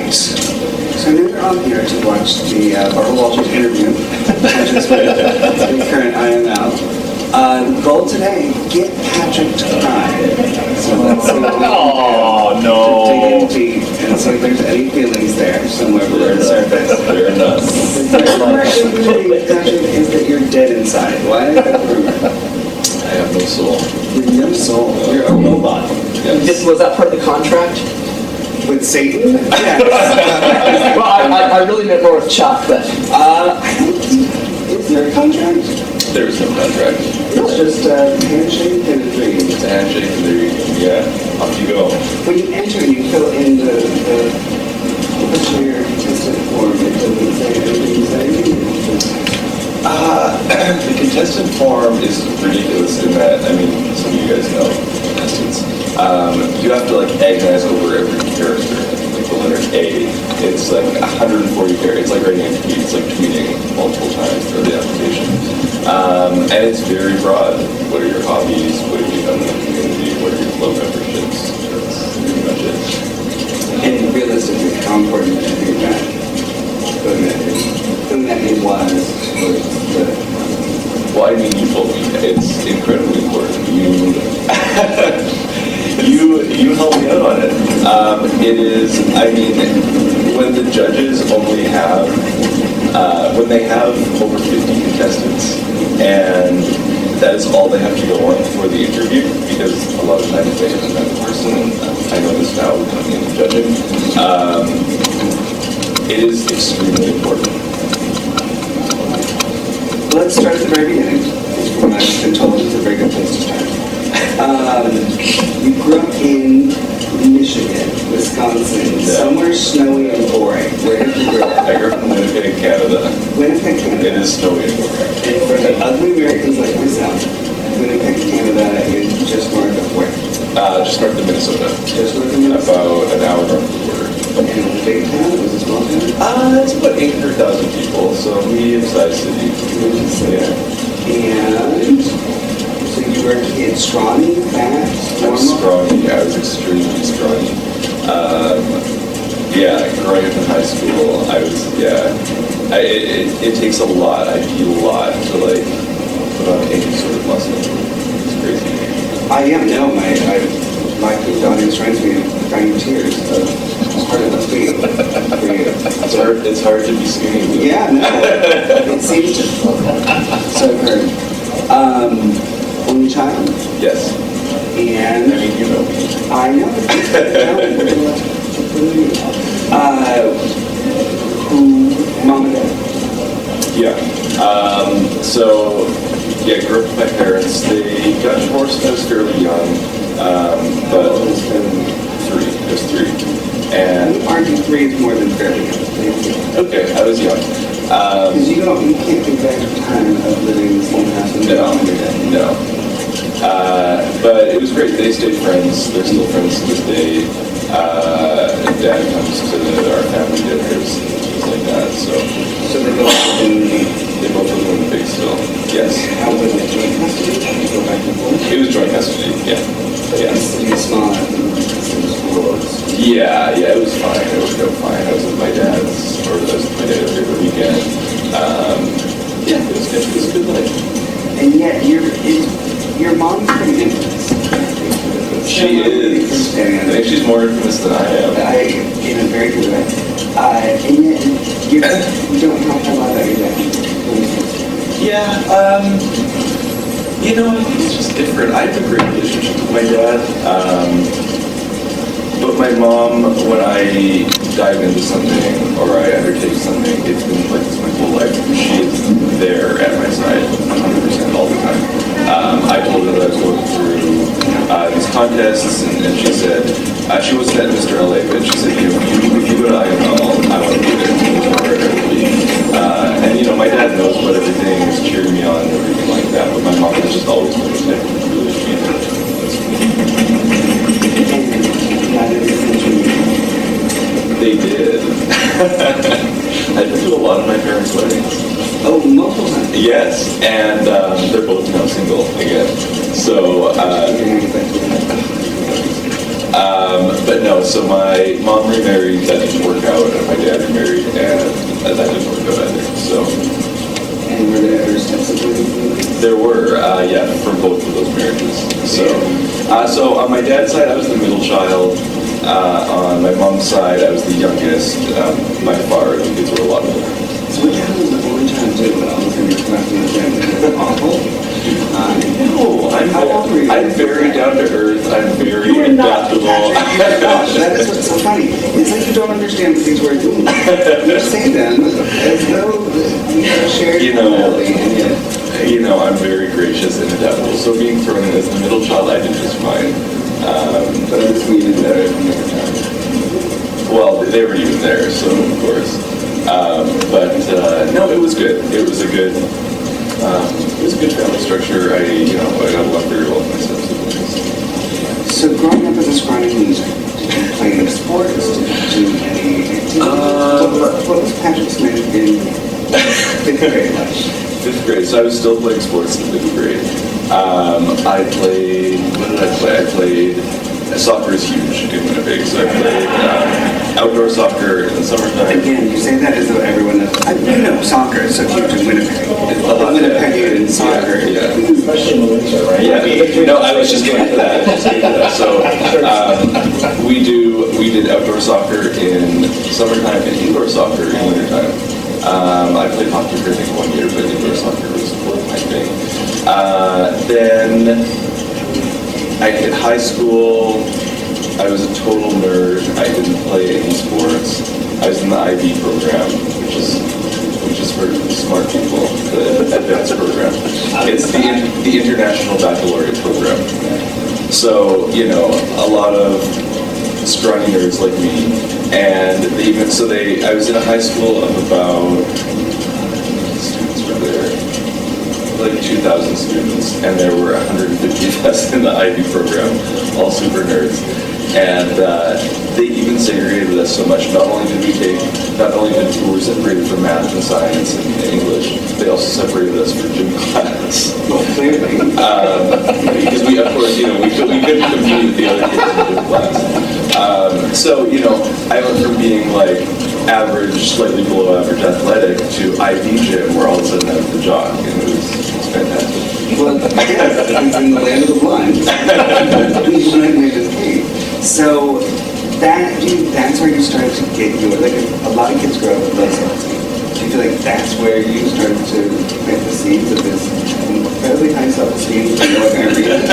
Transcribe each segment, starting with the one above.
right. So now you're on here to watch the Barbara Walters interview, Patrick's with the current IML. The goal today, get Patrick to cry. So let's see what we can do no. to dig in deep and see if there's any feelings there somewhere below the surface. Fair enough. The rumor in the movie, Patrick, is that you're dead inside. Why is that rumor? I have no soul. You have no soul. You're a robot. Yes. Was that part of the contract? With Satan? Yes. Well, I really meant more with Chuck, but... I don't think... Is there a contract? There's no contract. It's just a handshake and a dream. It's a handshake and there you, off you go. When you enter, you fill in the what's your contestant form. It doesn't say anything you say. The contestant form is ridiculous in that, I mean, some of you guys know contestants. You have to like agonize over every character. Like the letter A, it's like 140 characters. It's like writing a tweet. It's like tweeting multiple times for the application. And it's very broad. What are your hobbies? What have you done in the community? What are your club memberships? That's pretty much it. And realistically, how important do you think that filling that in was the... Well, I mean, you told me it's incredibly important. You helped me out on it. It is, I mean, when the judges only have, when they have over 50 contestants, and that is all they have to go on for the interview, because a lot of times they haven't met the person, and I know this now coming into judging, it is extremely important. Let's start at the very beginning. From what I've been told, it's a very good place to start. You grew up in Michigan, Wisconsin, somewhere snowy and boring. Where did you grow up? I grew up in Winnipeg, Canada. Winnipeg, Canada. It is snowy and boring. And for the ugly Americans like myself, Winnipeg, Canada is just north of where? Just north of Minnesota. Just north of Minnesota. About an hour north of the border. And it was a big town? It was a small town? It's about 800,000 people, so medium-sized city. Yeah. And so you were a kid, scrawny, fat, I was scrawny. I was extremely scrawny. Growing up in high school, I was, it takes a lot. I eat a lot to, like, put on any sort of muscle. It's crazy. My audience friends me crying tears. It's hard to speak for you. It's hard to be skinny. With Yeah, no. It seems to. So I've heard. Only child? Yes. And I mean, you know me. I know. Who, mom and dad? Yeah. Grew up with my parents. They got divorced when I was fairly young, but It was three. I was three. And argue 3 is more than fairly young. okay, I was young. Because you can't think back to time of living in the same house and No. But it was great. They stayed friends. They're still friends to this day. Dad comes to our family dinners and things like that. So they both both live in Winnipeg still. Yes. How was it joint custody? Did you go back and forth? It was joint custody. Yeah. Yes. You small Yeah, it was fine. It worked out fine. I was with my dad's, or I was with my dad every other weekend. It was good. It was a good life. And yet, your mom's pretty infamous. She is. I think she's more infamous than I am. In a very good way. And yet, you don't talk a lot about your dad. Yeah, I think it's just different. I have a great relationship with my dad. But my mom, when I dive into something or I undertake something, it's been like this my whole life. She is there at my side 100% all the time. I told her that I was going through these contests, and she said, she wasn't at Mr. LA, but she said, if you go to IML, I want to be there. And my dad knows about everything, he's cheering me on and everything like that, but my mom has just always been the type of really They did. I've been to a lot of my parents' weddings. Oh, multiple times. Yes, and they're both now single again. So, but no, No, so my mom remarried, that didn't work out, and my dad remarried, and that didn't work out either. So And were there ever steps of there were, yeah, from both of those marriages. So on my dad's side, I was the middle child. On my mom's side, I was the youngest. By far, the kids were a lot older. So what happened the only time too, when I was in your class and it was awful? No, I'm very down to earth. I'm very adaptable. Gosh, that is what's so funny. It's like you don't understand the things we're doing. You say them as though we are shared humanity, and yet I'm very gracious and adaptable. So being thrown in as the middle child, I did just fine. but I just needed better from the time. Well, they were even there, so of course. But no, it was good. It was a good family structure. I got along very well with my stepsiblings. So growing up as a scrawny loser, did you play any sports? Did you do any activities? What was Patrick's major in fifth grade like? Fifth grade, so I was still playing sports in fifth grade. I played, what did I play? I played, soccer is huge in Winnipeg, so I played outdoor soccer in the summertime. Again, you say that as though everyone knows. I do know soccer is so huge in Winnipeg. Winnipegian soccer. Yeah. Especially in the winter, right? Yeah, no, I was just getting to that. So we did outdoor soccer in summertime and indoor soccer in wintertime. I played hockey for I think 1 year, but indoor soccer was my thing. Then I hit high school. I was a total nerd. I didn't play any sports. I was in the IB program, which is for smart people, the advanced program. It's the International Baccalaureate program. So, a lot of scrawny nerds like me. And I was in a high school of about, students were there, like 2,000 students, and there were 150 of us in the IB program, all super nerds. And they even segregated us so much. Not only were we separated for math and science and English, they also separated us for gym class. Well, clearly. Because we, of course, we couldn't compete with the other kids in gym class. So, I went from being like average, slightly below average athletic to IB gym, where all of a sudden I was the jock, and it was fantastic. Well, yes, it's in the land of the blind. We might made escape. So that's where you started to get a lot of kids grow up with low self-esteem. Do you feel like that's where you started to plant the seeds of this incredibly high self-esteem for no apparent reason?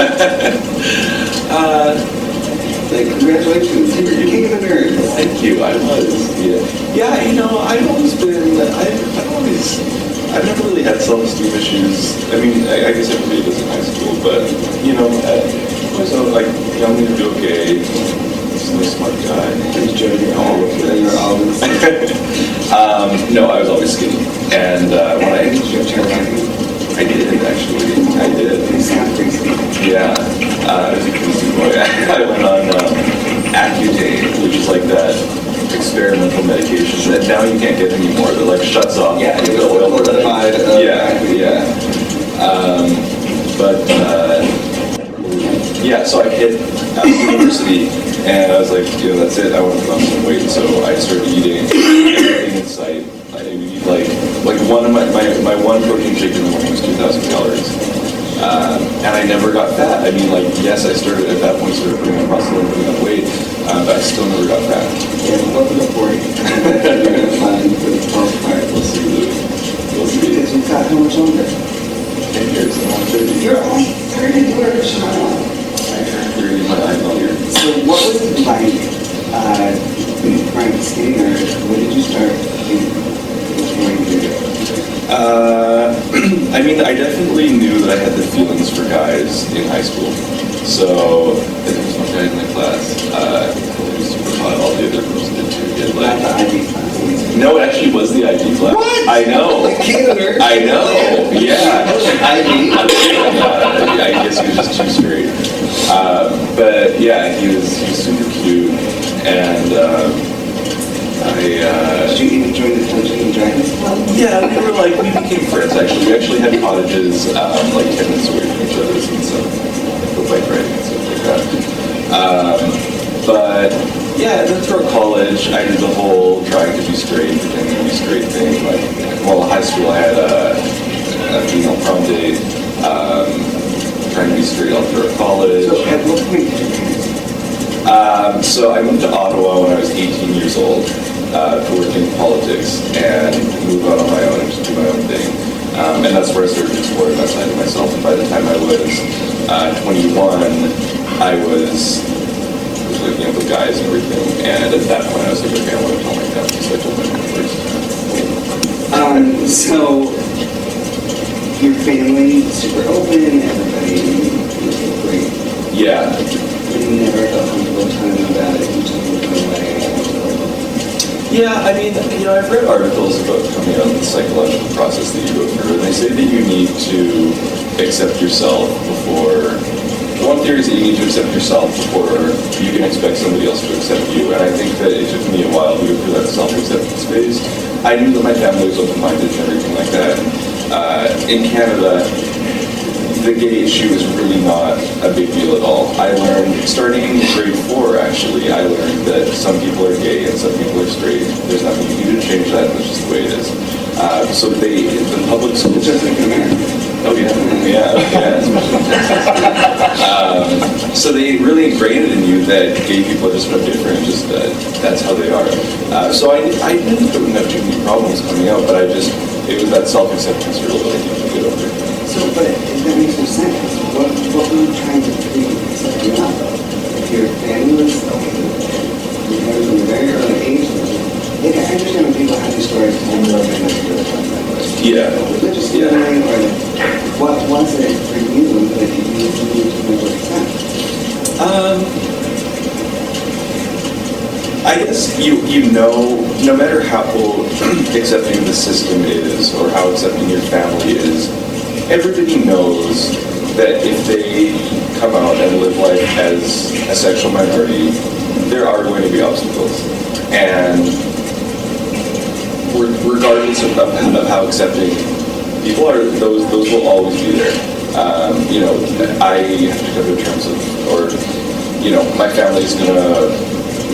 Congratulations, you're the king of the nerds. Thank you, I was, yeah. Yeah, I've never really had self-esteem issues. I mean, I guess everybody does in high school, but, I was like, I'm going to do okay. He's a smart guy. He's joking. You're always. No, I was always skinny. And when I did, actually. I did. You sound pretty skinny. Yeah, I was a crazy boy. I went on Accutane, which is like that experimental medication that now you can't get anymore. They're like shuts off. Yeah, the it's oil. fortified. Yeah. So I hit university, and I was like, that's it. I want to put on some weight, so I started eating everything in sight. I would eat like one of my one protein shake in the morning was 2,000 calories. And I never got fat. I mean, yes, I started at that point, started putting on muscle and putting on weight, but I still never got fat. Yeah, welcome to 40. You're going to find the 12 part. We'll see, Luke. We'll see. Because you've got how much longer? 10 years, I'm on 30. You're only 30 years. I turned 30 in my eyeball here. So what was it like trying skating, or when did you start enjoying it? I mean, I definitely knew that I had the feelings for guys in high school. So there was one guy in my class who was super hot. All the other girls did too. He had Not the IB class. no, it actually was the IB class. What? I know. Like king of nerds? I know. Yeah. IB? I guess he was just too straight. But yeah, he was super cute, and Did you even join the Dungeons and Dragons club? yeah, we became friends actually. We actually had cottages like 10 minutes away from each other's and stuff, with bike riding and stuff like that. But Yeah, and then throughout college, I did the whole trying to be straight, pretending to be straight thing. Like, well, in high school, I had a female prom date, trying to be straight all throughout college. So at what point did you parents? So I moved to Ottawa when I was 18 years old to work in politics and move out on my own and just do my own thing. And that's where I started exploring that side of myself. And by the time I was 21, I was looking up with guys and everything. And at that point, I was like, okay, I want to tell my family. So I told my mom first. So your family super open, everybody was great. Yeah. You never felt comfortable telling them about it until you went away. Yeah, I mean, I've read articles about coming out and the psychological process that you go through, and they say that you need to accept yourself before. One theory is that you need to accept yourself before you can expect somebody else to accept you, and I think that it took me a while to go through that self-acceptance phase. I knew that my family was open-minded and everything like that. In Canada, the gay issue is really not a big deal at all. I learned, starting in grade 4 actually, I learned that some people are gay and some people are straight. There's nothing you can do to change that, that's just the way it is. So the public schools... Just like in America. Oh yeah. So they really ingrained it in you that gay people are just no different, just that's how they are. So I didn't have too many problems coming out, but it was that self-acceptance hurdle that I needed to get over. So, but that makes no sense. What were you trying to do to set you up? If your family was open, you had from a very early age, like I understand when people have these stories of broken Yeah. religious feeling, or what was it for you that you needed to accept? I guess you know, no matter how accepting the system is or how accepting your family is, everybody knows that if they come out and live life as a sexual minority, there are going to be obstacles. And regardless of how accepting people are, those will always be there. I have to come to terms of,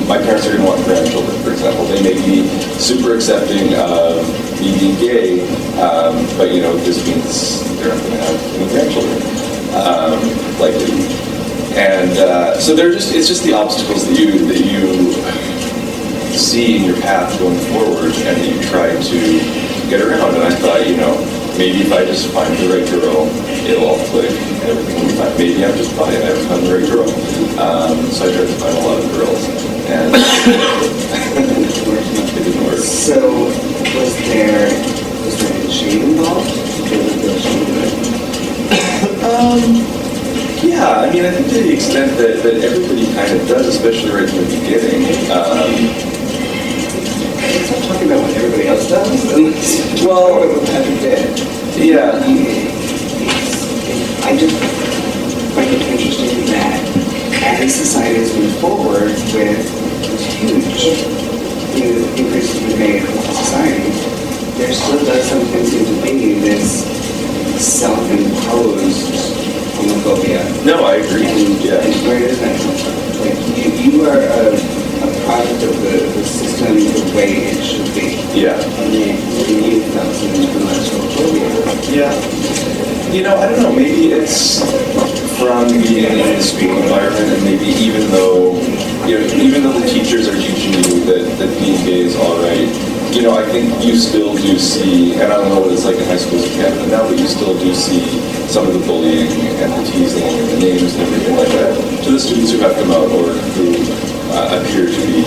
my parents are going to want grandchildren, for example. They may be super accepting of me being gay, but this means they're not going to have any grandchildren, likely. And so it's just the obstacles that you see in your path going forward and that you try to get around. And I thought, maybe if I just find the right girl, it'll all click and everything will be fine. Maybe I'm just fine, I haven't found the right girl. So I tried to find a lot of girls, and it didn't work. So, was there any shame involved? Did you feel shame to it? Yeah, I mean, I think to the extent that everybody kind of does, especially right in the beginning. Let's not talking about what everybody else does. Well, what Patrick did. Yeah. I just find it interesting that as society has moved forward with huge increases we've made in society, there still does sometimes seem to be this self-imposed homophobia. No, I agree. And where does that come from? Like, you are a product of the system the way it should be. Yeah. And then you felt some intellectual phobia. Yeah. I don't know, maybe it's from being in the school environment, and maybe even though the teachers are teaching you that being gay is all right, I think you still do see, and I don't know what it's like in high schools in Canada now, but you still do see some of the bullying and the teasing and the names and everything like that to the students who have come out or who appear to be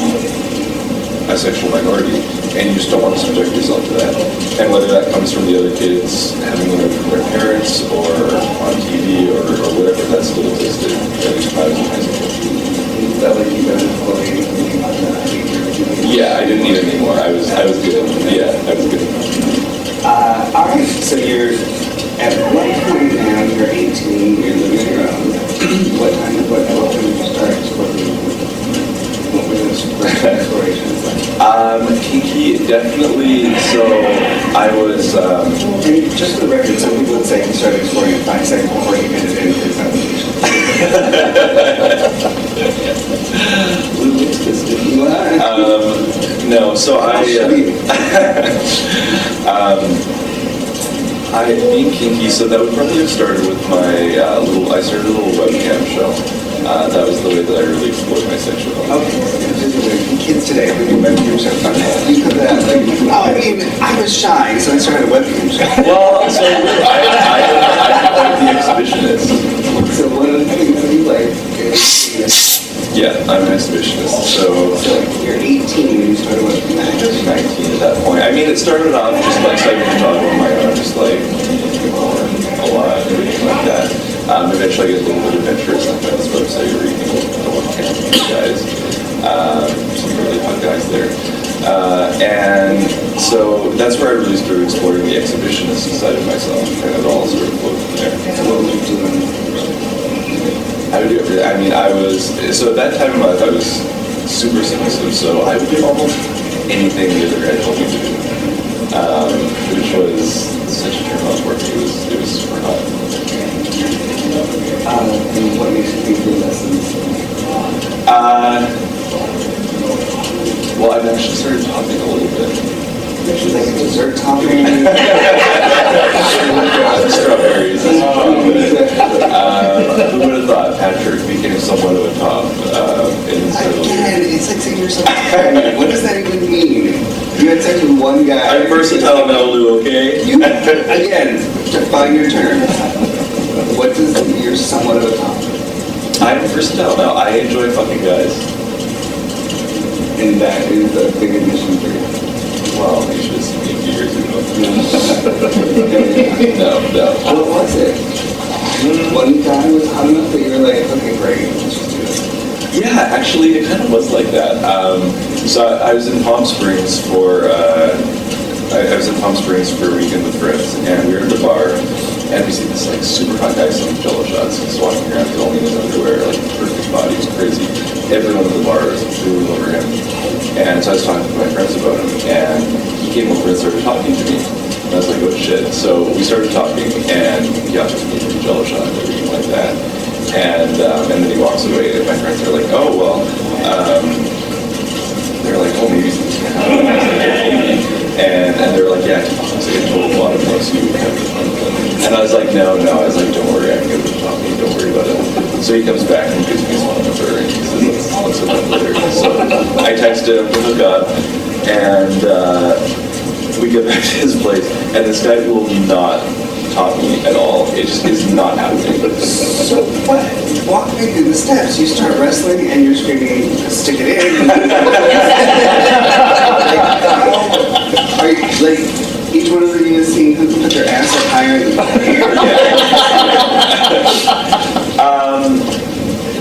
a sexual minority, and you just don't want to subject yourself to that. And whether that comes from the other kids having learned from their parents or on TV or whatever, that still existed, at least when I was in high school. You felt like you got bullied. Yeah, I didn't need it anymore. I was good. Yeah, I was good. All right, so you're at what point now? You're 18. You're living on your own. What time did you start exploring? What were those explorations like? Kinky, definitely. So I was. And just for the record, some people would say you started exploring in 5 seconds before you ended in his application. Little explicit. So being kinky, so that would probably have started with my I started a little webcam show. That was the way that I really explored my sexuality. Okay, kids today, we do webcam show. You put that, like, oh, I mean, I was shy, so I started a webcam show. Well, so I'm the exhibitionist. So one of the things that you like, Yeah, I'm an exhibitionist. So you're 18 and you started webcam. I was 19 at that point. I mean, it started off just like starting to talk on my own, just like a lot, everything like that. Eventually, I get a little bit adventurous on this website, where you can go on camera with guys. Some really fun guys there. And so that's where I really started exploring the exhibitionist side of myself, and it all sort of flowed from there. So what were you doing? I would do everything. I mean, so at that time in my life, I was super submissive, so I would do almost anything the other guy told me to do, which was such a turn on for me. It was super hot. And what makes you think your lessons? Well, I've actually started talking a little bit. Actually, like a dessert topping. Strawberries. That's who would have thought Patrick became somewhat of a top in Again, it's like saying you're so pregnant. What does that even mean? You had sex with one guy. I'm versatile now, Lou, okay? You, again, define your term. What does you're somewhat of a top? I'm versatile now. I enjoy fucking guys. And that is a big admission for you. Well, you should have seen me a few years ago. No. No. What was it? One guy was hot enough that you were like, okay, great, let's just do it. Yeah, actually, it kind of was like that. So I was in Palm Springs for a weekend with friends, and we were at the bar, and we see this like super hot guy selling Jello shots. He's walking around, he's only in his underwear, like perfect body, he's crazy. Everyone in the bar was drooling over him, and so I was talking to my friends about him, and he came over and started talking to me. And I was like, oh shit. So we started talking, and he offered me a Jello shot and everything like that. And then he walks away, and my friends are like, oh, well, they're like, oh, maybe he's and they're like, yeah, he looks like a total bottom plus you. And I was like, no, I was like, don't worry, I can get with talking, don't worry about it. So he comes back and gives me his phone number, and he says, let's hook up later. So I text him, we hook up, and we get back to his place, and this guy will not talk me at all. It just is not happening. So what? Walk me through the steps. You start wrestling and you're screaming, stick it in. Are you, like, each one of them you seen who put their ass up higher than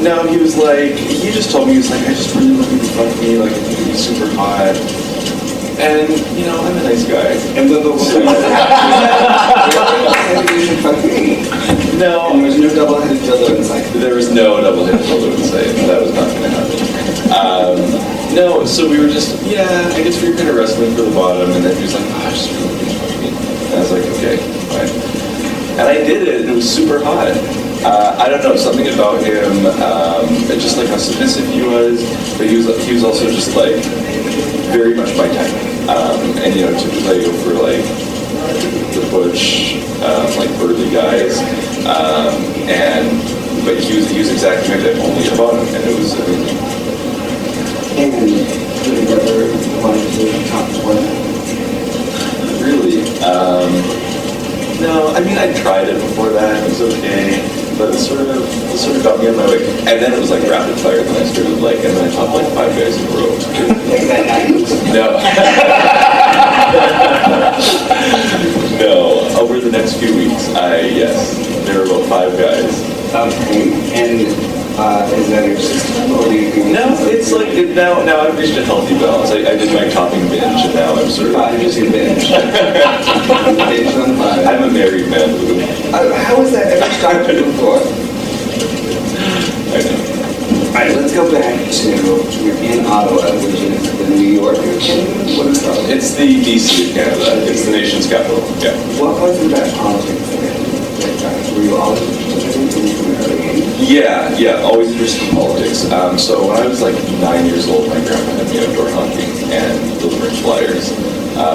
No, he was like, he just told me, he was like, I just really want you to fuck me, like, I think it'd be super hot. And, you know, I'm a nice guy. And you should fuck me. No. And there was no double-headed dildo inside. There was no double-headed dildo inside. That was not going to happen. No, so we were just, I guess we were kind of wrestling for the bottom, and then he was like, oh, I just really want you to fuck me. And I was like, okay, fine. And I did it, and it was super hot. I don't know, something about him, just like how submissive he was, but he was also just like very much my type. And you know, typically I go for like the butch, like burly guys, but he was exactly my type, only about him, and it was amazing. And did you ever want to talk to one? Really? No, I mean, I tried it before that, it was okay, but it sort of got me on my way. And then it was like rapid fire, and then I started like, and then I talked like 5 guys in a row. Like that night? No. No, over the next few weeks, yes, there were about 5 guys. Okay, and is that your system, or do you think No, it's like, now I've reached a healthy balance. I did my topping binge, and now I'm sort of... I just binge. Binge on 5. I'm a married man, Lou. How has that ever stopped you before? I know. Alright, let's go back to, you're in Ottawa, which is the New York of Canada? What is that? It's the DC of Canada. It's the nation's capital. Yeah. What was it about politics that were you always interested in from an early age? Yeah, always interested in politics. So when I was like 9 years old, my grandpa had me outdoor hunting and delivering flyers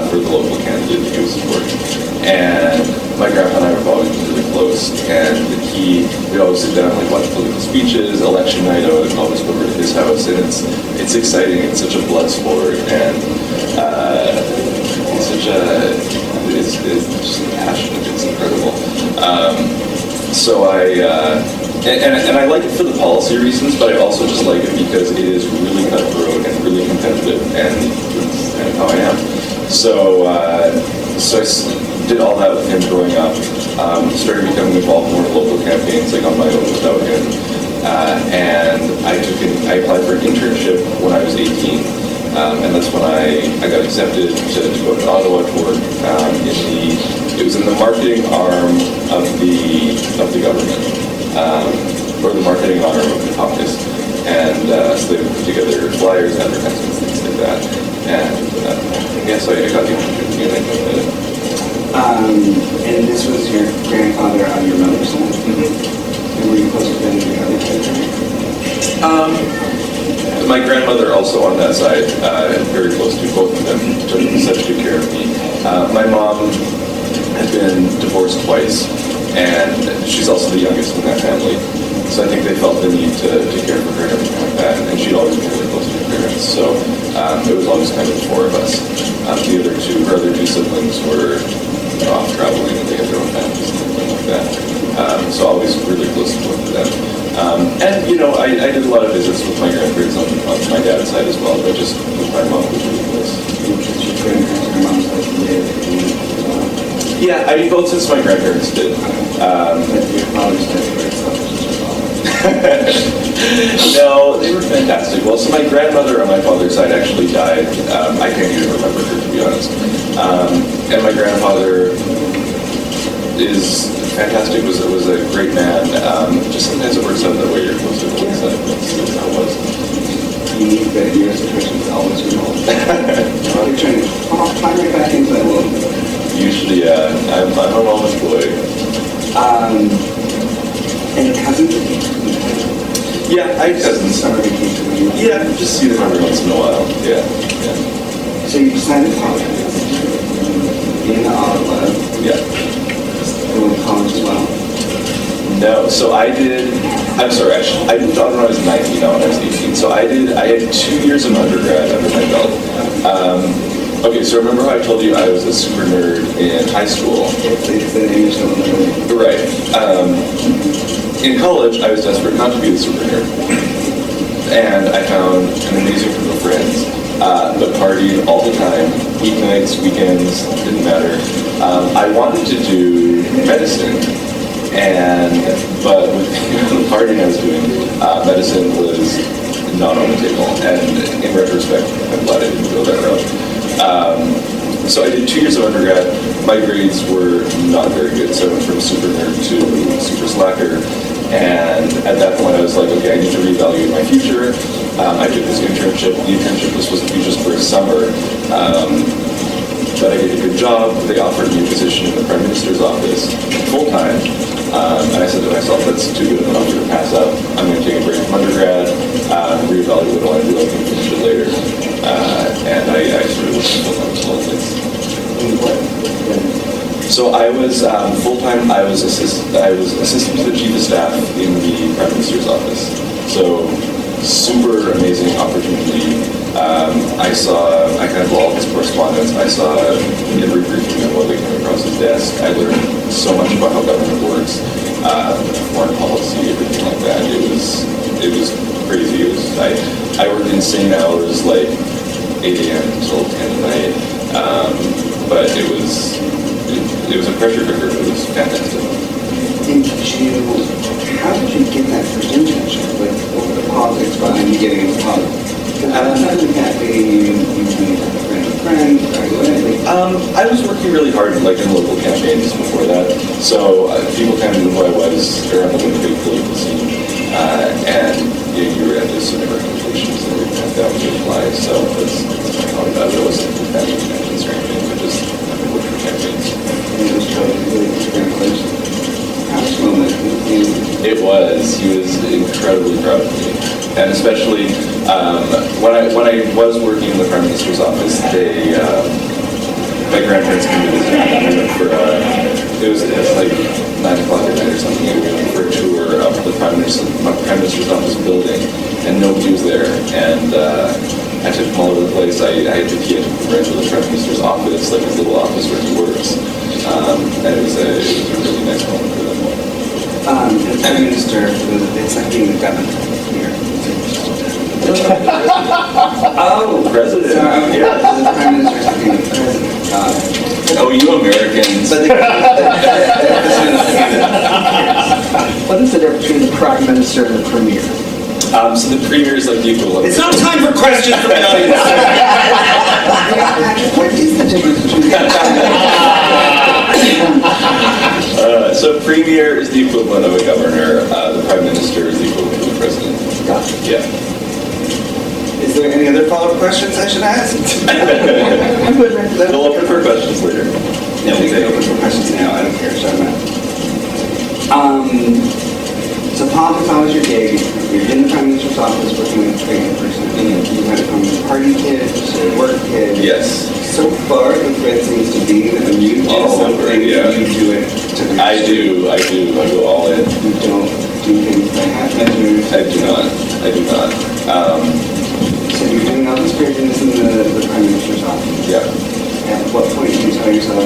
for the local candidate that he was supporting. And my grandpa and I were always really close. And the key, we'd always sit down and like watch political speeches. Election night, I would always go over to his house, and it's exciting. It's such a blood sport, and it's such a it's just passionate. It's incredible. So and I like it for the policy reasons, but I also just like it because it is really cutthroat and really competitive, and it's kind of how I am. So I did all that with him growing up. Started becoming involved more in local campaigns, like on my own without him. And I applied for an internship when I was 18, and that's when I got accepted to go to Ottawa to work it was in the marketing arm of the government, or the marketing arm of the caucus. And so they would put together flyers, advertisements, things like that. And so I got the opportunity, and I did it. And this was your grandfather on your mother's side? Mm-hmm. And were you close with any of your other children? My grandmother also on that side, very close to both of them, took such good care of me. My mom had been divorced twice, and she's also the youngest in that family. So I think they felt the need to care for her and everything like that. And she'd always been really close to her parents. So it was always kind of the four of us. Her other two siblings were off traveling, and they had their own families and everything like that. So always really close to both of them. And I did a lot of visits with my grandparents on my dad's side as well, but just with my mom was really close. Your grandparents and your mom's like lived as well? Yeah, I mean, both since my grandparents did. But your father's side is very selfish as well. No, they were fantastic. Well, so my grandmother on my father's side actually died. I can't even remember her, to be honest. And my grandfather is fantastic. Was a great man. Just sometimes it works out that way. You're close to one side. That's how it was. You need that your situation is always involved. You're trying to climb right back into that world. Usually, I'm a mama's boy. And cousins? Yeah, I have cousins. Summer vacation. Yeah, just see them every once in a while. Yeah. So you decided college in Ottawa. Yeah. Going to college as well. No, so I moved to Ottawa when I was 19, now when I was 18. So I had 2 years of undergrad under my belt. Okay, so remember how I told you I was a super nerd in high school? It's the English nerd. Right. In college, I was desperate not to be the super nerd. And I found an amazing group of friends that partied all the time, weeknights, weekends, didn't matter. I wanted to do medicine, but with the partying I was doing, medicine was not on the table. And in retrospect, I'm glad I didn't go that route. So I did 2 years of undergrad. My grades were not very good, so I went from super nerd to super slacker. And at that point, I was like, okay, I need to reevaluate my future. I took this internship. The internship was supposed to be just for a summer, but I did a good job. They offered me a position in the Prime Minister's office full-time. And I said to myself, that's too good of an offer to pass up. I'm going to take a break from undergrad, reevaluate what I want to do. I can finish it later. And I started working full-time as well. So I was full-time. I was assistant to the chief of staff in the Prime Minister's office. So super amazing opportunity. I kind of all his correspondence. I saw every briefing of what they came across his desk. I learned so much about how government works, foreign policy, everything like that. It was crazy. I worked insane hours, like 8 a.m. until 10 at night. But it was a pressure cooker. It was fantastic. How did you get that first internship? Like, what were the politics behind you getting into politics? Because outside of the cafe, you made a friend, I was working really hard, like in local campaigns before that. So people kind of knew who I was around the big political scene, and you were at this sort of recommendations and everything like that would apply. So that's how I got it. It wasn't competitive connections or anything, but just working campaigns. it was really congratulations. Proudest moment. It was. He was incredibly proud of me. And especially when I was working in the Prime Minister's office, they my grandparents came to visit me. We went for it was like 9 o'clock at night or something, and we went for a tour of the Prime Minister's office building, and nobody was there. And I took them all over the place. I had the kid right to the Prime Minister's office, like his little office where he works, and it was a really nice moment for them. The Prime Minister, it's like being the governor here. Oh, president. Sorry, Yeah. the Prime Minister's like being the president. Oh, you Americans. But the What is the difference between the Prime Minister and the Premier? So the premier is like the equivalent. It's not time for questions from the audience. Patrick, what is the difference between So premier is the equivalent of a governor. The prime minister is the equivalent of the president. Gotcha. Yeah. Is there any other follow-up questions I should ask? I'm good, man. We'll open for questions later. No, we can open for questions now. I don't care. Shut up. So politics always your gig. You're in the Prime Minister's office working with a training person. You went from party kid to work kid. Yes. So far, the thread seems to be that when you do All over, something, yeah. you do it to the I do. I go all in. You don't do things by half measures. I do not. So you're doing all this craziness in the Prime Minister's office. Yeah. At what point do you tell yourself,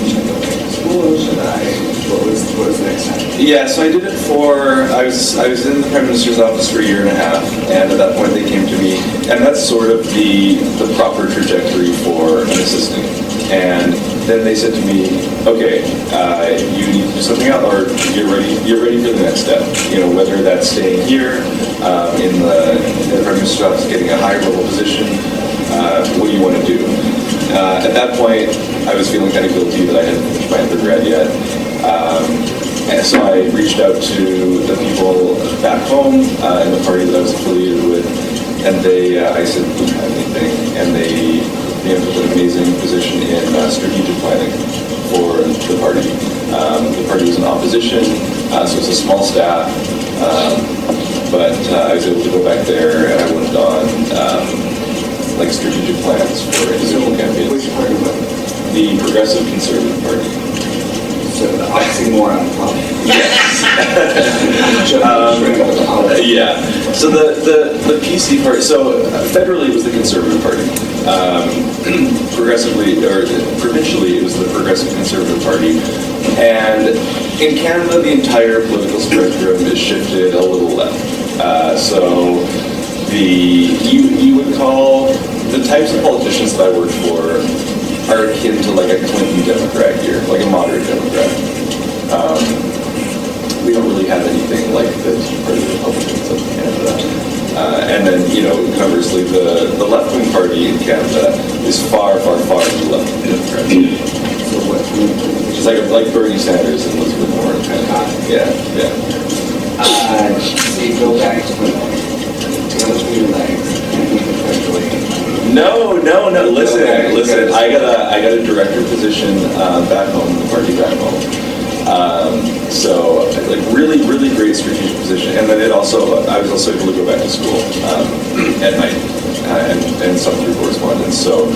should I go back to school? Should I? What was the next step? Yeah, so I did it I was in the Prime Minister's office for a year and a half, and at that point they came to me, and that's sort of the proper trajectory for an assistant. And then they said to me, okay, you need to do something else, or you're ready for the next step. You know, whether that's staying here in the Prime Minister's office, getting a higher level position, what do you want to do? At that point, I was feeling kind of guilty that I hadn't finished my undergrad yet. And so I reached out to the people back home in the party that I was affiliated with, and I said, do you have anything? And they put an amazing position in strategic planning for the party. The party was in opposition, so it's a small staff, but I was able to go back there and I worked on like strategic plans for individual campaigns. Which party was it? The Progressive Conservative Party. So the oxymoron club. Yes. Yeah. Yeah. So the PC party. So federally it was the Conservative Party. Progressively or provincially it was the Progressive Conservative Party. And in Canada, the entire political spectrum is shifted a little left. So you would call the types of politicians that I work for are akin to like a Clinton Democrat here, like a moderate Democrat. We don't really have anything like the Tea Party Republicans of Canada. And then, conversely, the left-wing party in Canada is far, far, far to the left of the Democrats. So what? It's like Bernie Sanders and Elizabeth Warren kind of. Yeah. So you go back to when tail between your legs and make it federally. No. Listen. I got a director position back home, the party back home. So like really, really great strategic position. And then I was also able to go back to school at night and some through correspondence. So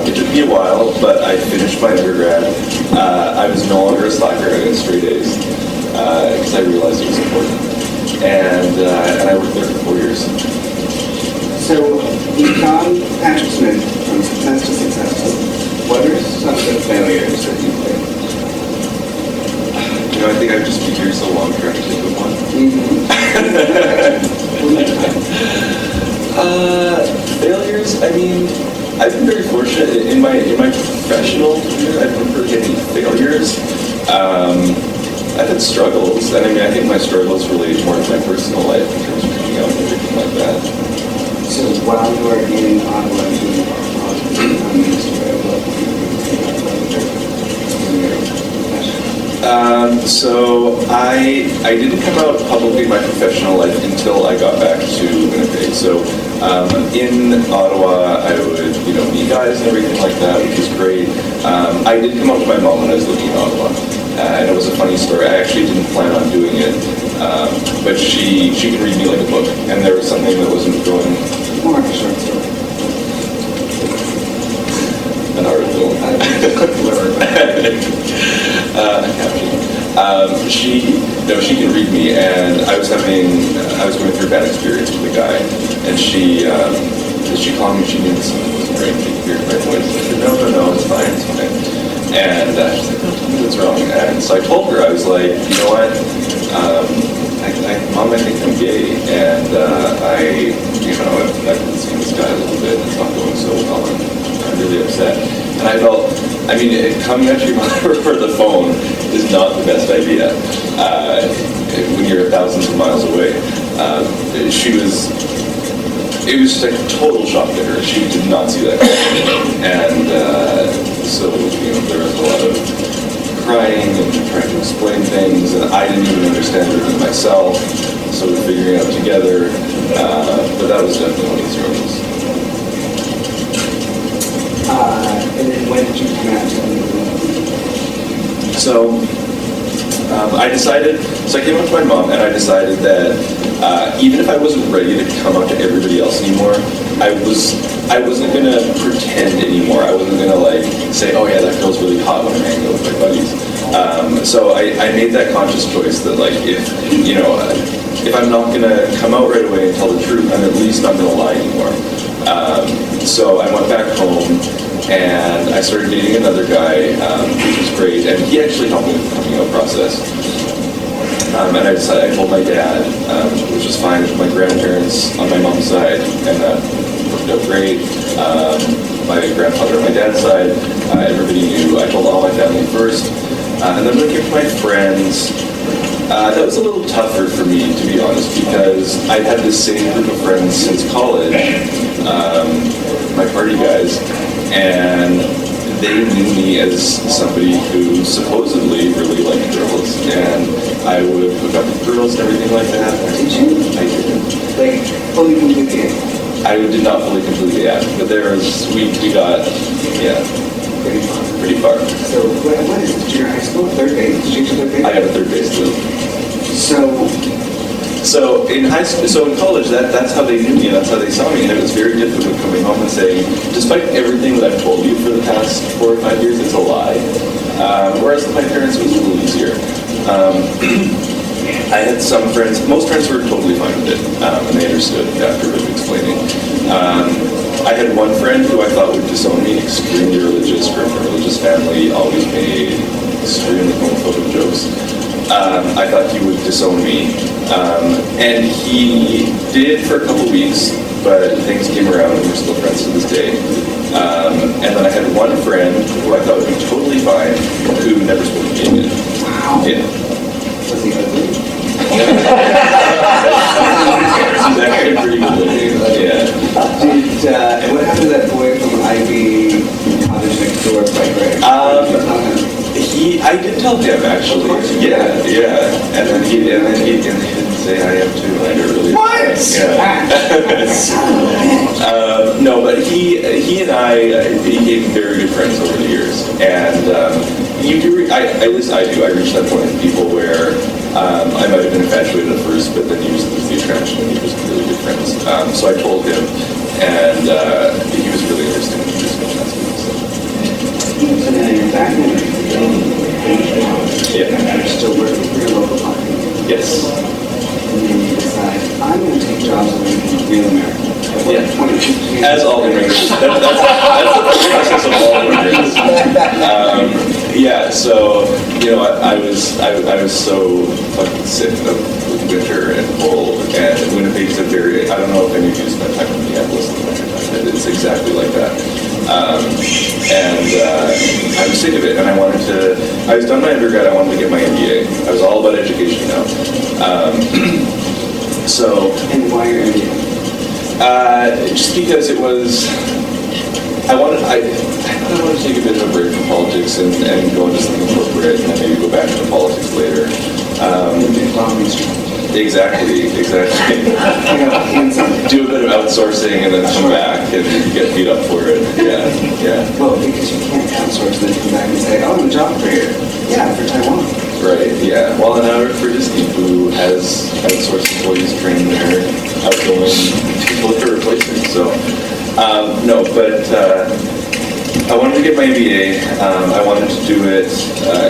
it took me a while, but I finished my undergrad. I was no longer a slacker. I got straight A's because I realized it was important. And I worked there for 4 years. So you've gone Patrick Smith from success to success. What are some of the failures that you've made? I think I've just been here so long trying to think of one. Failures? I mean, I've been very fortunate in my professional career. I've never had any failures. I've had struggles, and I think my struggles relate more to my personal life in terms of coming out and everything like that. So while you are in Ottawa doing Prime Minister, what do you think about your profession? So I didn't come out publicly in my professional life until I got back to Winnipeg. So in Ottawa, I would meet guys and everything like that, which was great. I did come out to my mom when I was living in Ottawa, and it was a funny story. I actually didn't plan on doing it. but she can read me like a book, and there was something that wasn't going. More of a short story. An article. She can read me, and I was going through a bad experience with a guy, and she called me. She knew that something wasn't right. She could hear my voice. I said, no, it's fine, it's fine. And she's like, no, tell me what's wrong. And so I told her, I was like, you know what? Mom, I think I'm gay, and I've been seeing this guy a little bit, and it's not going so well, and I'm really upset. And I felt, coming at your mother over the phone is not the best idea when you're thousands of miles away. It was just like a total shock to her. She did not see that coming. And so, there was a lot of crying and trying to explain things, and I didn't even understand everything myself, so we're figuring it out together. But that was definitely one of the struggles. And then when did you come out to me? So I came up to my mom, and I decided that even if I wasn't ready to come out to everybody else anymore, I wasn't going to pretend anymore. I wasn't going to say, oh yeah, that girl's really hot when I'm hanging out with my buddies. So I made that conscious choice that if I'm not going to come out right away and tell the truth, I'm at least not going to lie anymore. So I went back home, and I started dating another guy, which was great, and he actually helped me with the coming out process. And I told my dad, which was fine, with my grandparents on my mom's side, and that worked out great. My grandfather on my dad's side, everybody knew. I told all my family first. And then when it came to my friends, that was a little tougher for me, to be honest, because I've had the same group of friends since college, my party guys, and they knew me as somebody who supposedly really liked girls, and I would hook up with girls and everything like that. Did you? I did. Like, fully completely? I did not fully completely act, but we got, pretty far. So, what is this, junior high school? Third grade? Did you do third grade? I got a third base too. So in high school, in college, that's how they knew me, and that's how they saw me, and it was very difficult coming home and saying, despite everything that I've told you for the past 4 or 5 years, it's a lie. Whereas with my parents, it was a little easier. I had some friends, most friends were totally fine with it, and they understood after explaining. I had one friend who I thought would disown me, extremely religious, from a religious family, always made extremely homophobic jokes. I thought he would disown me, and he did for a couple weeks, but things came around and we're still friends to this day. And then I had one friend who I thought would be totally fine, who never spoke to me again. Wow. Yeah. Was he ugly? She's actually pretty good looking. Yeah. And what happened to that boy from Ivy College next door, by Greg? I did tell him actually. Yeah. And then he didn't say I am too. I never really. What? Yeah. Son of a bitch. No, but he and I became very good friends over the years, and you do. At least I do. I reached that point with people where I might have been infatuated at first, but then he was the attraction, and he was really good friends. So I told him, and he was really interested. He was fantastic. And then you're back in Yeah. You're still working for your local company. Yes. And then you decide, I'm going to take jobs away from real America. Yeah. 22 As all immigrants. That's the process of all immigrants. So I was so fucking sick of winter and cold, and Winnipeg's I don't know if any of you spent time in Minneapolis in the winter time. It's exactly like that. I was sick of it, and I was done my undergrad, I wanted to get my MBA. I was all about education now. And why are you? Just because it was, I wanted to take a bit of a break from politics and go into something corporate, and then maybe go back into politics later. Exactly. Do a bit of outsourcing and then come back and get beat up for it. Yeah. Well, because you can't outsource and then come back and say, oh, I'm a job creator. Yeah, for Taiwan. Right, yeah. Well, and I work for Disney, who has outsourced employees trained their outgoing people to replace me. So, no, but I wanted to get my MBA. I wanted to do it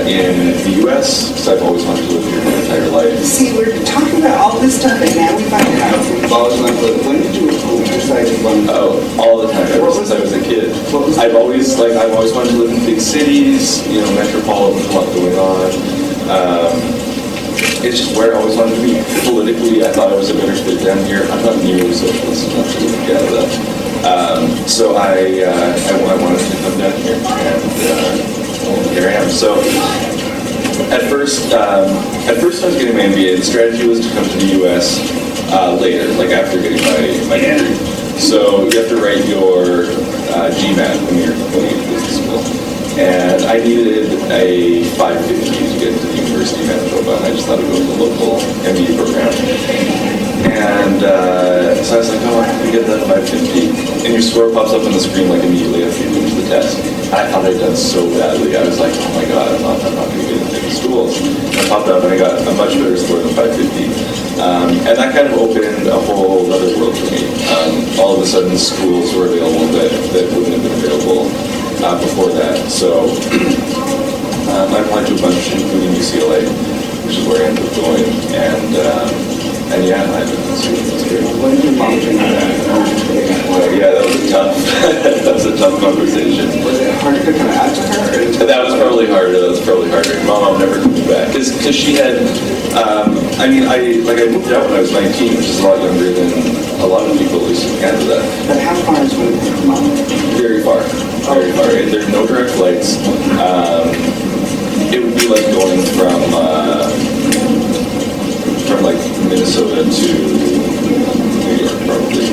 in the U.S. because I've always wanted to live here my entire life. See, we're talking about all this stuff, and now we find out we've always wanted to live. When did you decide you wanted to Oh, all the time, ever since I was a kid. I've always wanted to live in big cities, metropolitan, a lot going on. It's just where I always wanted to be. Politically, I thought I was a better fit down here. I'm not nearly socialist enough to live in Canada. So I wanted to come down here, and here I am. So at first I was getting my MBA. The strategy was to come to the U.S. Later, like after getting my degree. So you have to write your GMAT when you get to business school. And I needed a 550 to get into the University of Manitoba, and I just thought I'd go to the local MBA program. And so I was like, oh, I can get that 550. And your score pops up on the screen like immediately after you finish the test. I thought I'd done so badly. I was like, oh my God, I'm not going to get into any schools. And I popped up and I got a much better score than 550. And that kind of opened a whole other world for me. All of a sudden, schools were available that wouldn't have been available before that. So I applied to a bunch, including UCLA, which is where I ended up going. And yeah, I've been students here. When did your mom turn out? Yeah, that was a tough conversation. Was it hard to come out to her? That was probably harder. Mom never coming back because she had. I moved out when I was 19, which is a lot younger than a lot of people, at least in Canada. But how far is Winnipeg from Mom? Very far. There's no direct flights. It would be like going from like Minnesota to New York, probably.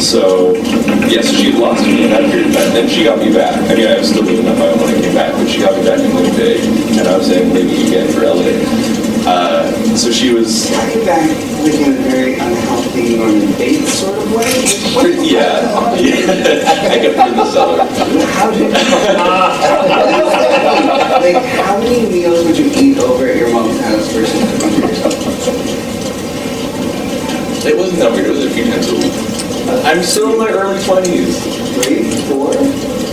So she lost me in that period of time. Then she got me back. I mean, I was still living on my own when I came back, but she got me back in Winnipeg, and I was saying maybe again for LA. So she was. Got you back like in a very unhealthy Norman Bates sort of way? Yeah. I kept her in the cellar. How did like, how many meals would you eat over at your mom's house versus cooking for yourself? It wasn't that weird. It was a few times a week. I'm still in my early 20s. 3, 4?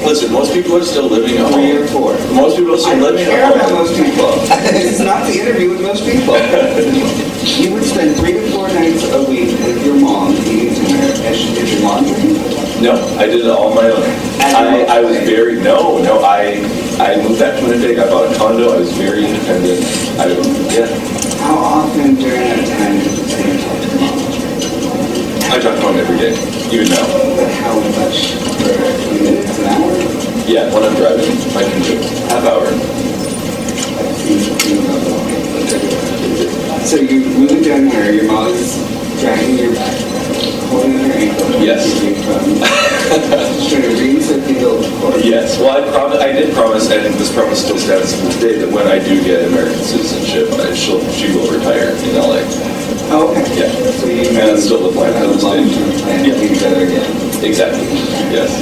Listen, most people are still living at 3 home. or 4? Most people are still I don't living care at about home. most people. This is not the interview with most people. You would spend 3 to 4 nights a week with your mom eating dinner as she did your laundry? No, I did it all on my own. I was very, I moved back to Winnipeg, I bought a condo, I was very independent. How often during that time did you say you talked to your mom? I talk to mom every day, even now. But how much? For 20 minutes, an hour? Yeah, when I'm driving, I can do half hour. So you're moving down here, your mom is dragging your back, holding your ankle. Yes. Trying to reinsert the umbilical cord. Yes, well, I did promise, and this promise still stands to this day, that when I do get American citizenship, she will retire in LA. Oh, okay. Yeah. So you And that's still the plan. have a long-term plan to Yeah. be together again. Exactly, yes.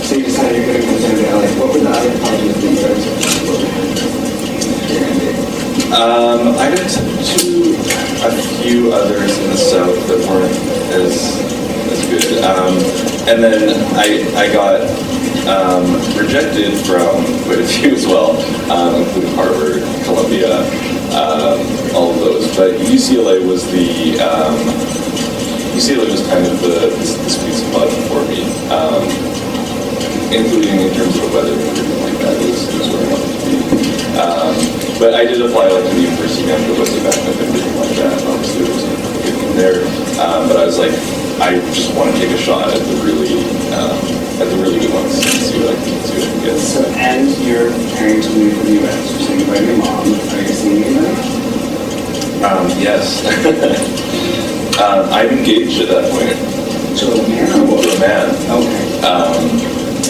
So you decided you're going to come down to LA. What were the other colleges that you guys were I went to a few others in the South that weren't as good. And then I got rejected from quite a few as well, including Harvard, Columbia, all of those. But UCLA was kind of the sweet spot for me, including in terms of the weather and everything like that. It was where I wanted to be. But I did apply to the University of Manitoba to back up and everything like that. Obviously, there was getting there. But I was like, I just want to take a shot at the really good ones and see what I can get. So as you're preparing to move to the U.S., you're saying by your mom, are you seeing anybody? Yes. I'm engaged at that point. To a man or what? To a man. Okay.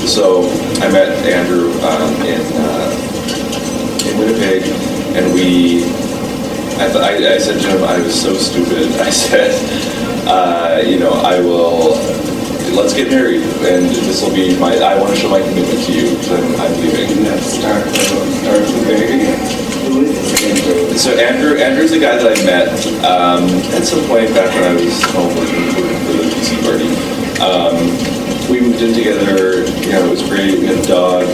So I met Andrew in Winnipeg, and I said to him, I was so stupid. I said, I will let's get married, and this will be I want to show my commitment to you, because I'm leaving. Let's start from the very beginning. Who is this Andrew? So Andrew's the guy that I met at some point back when I was home working for the PC party. We moved in together, it was great, we had a dog.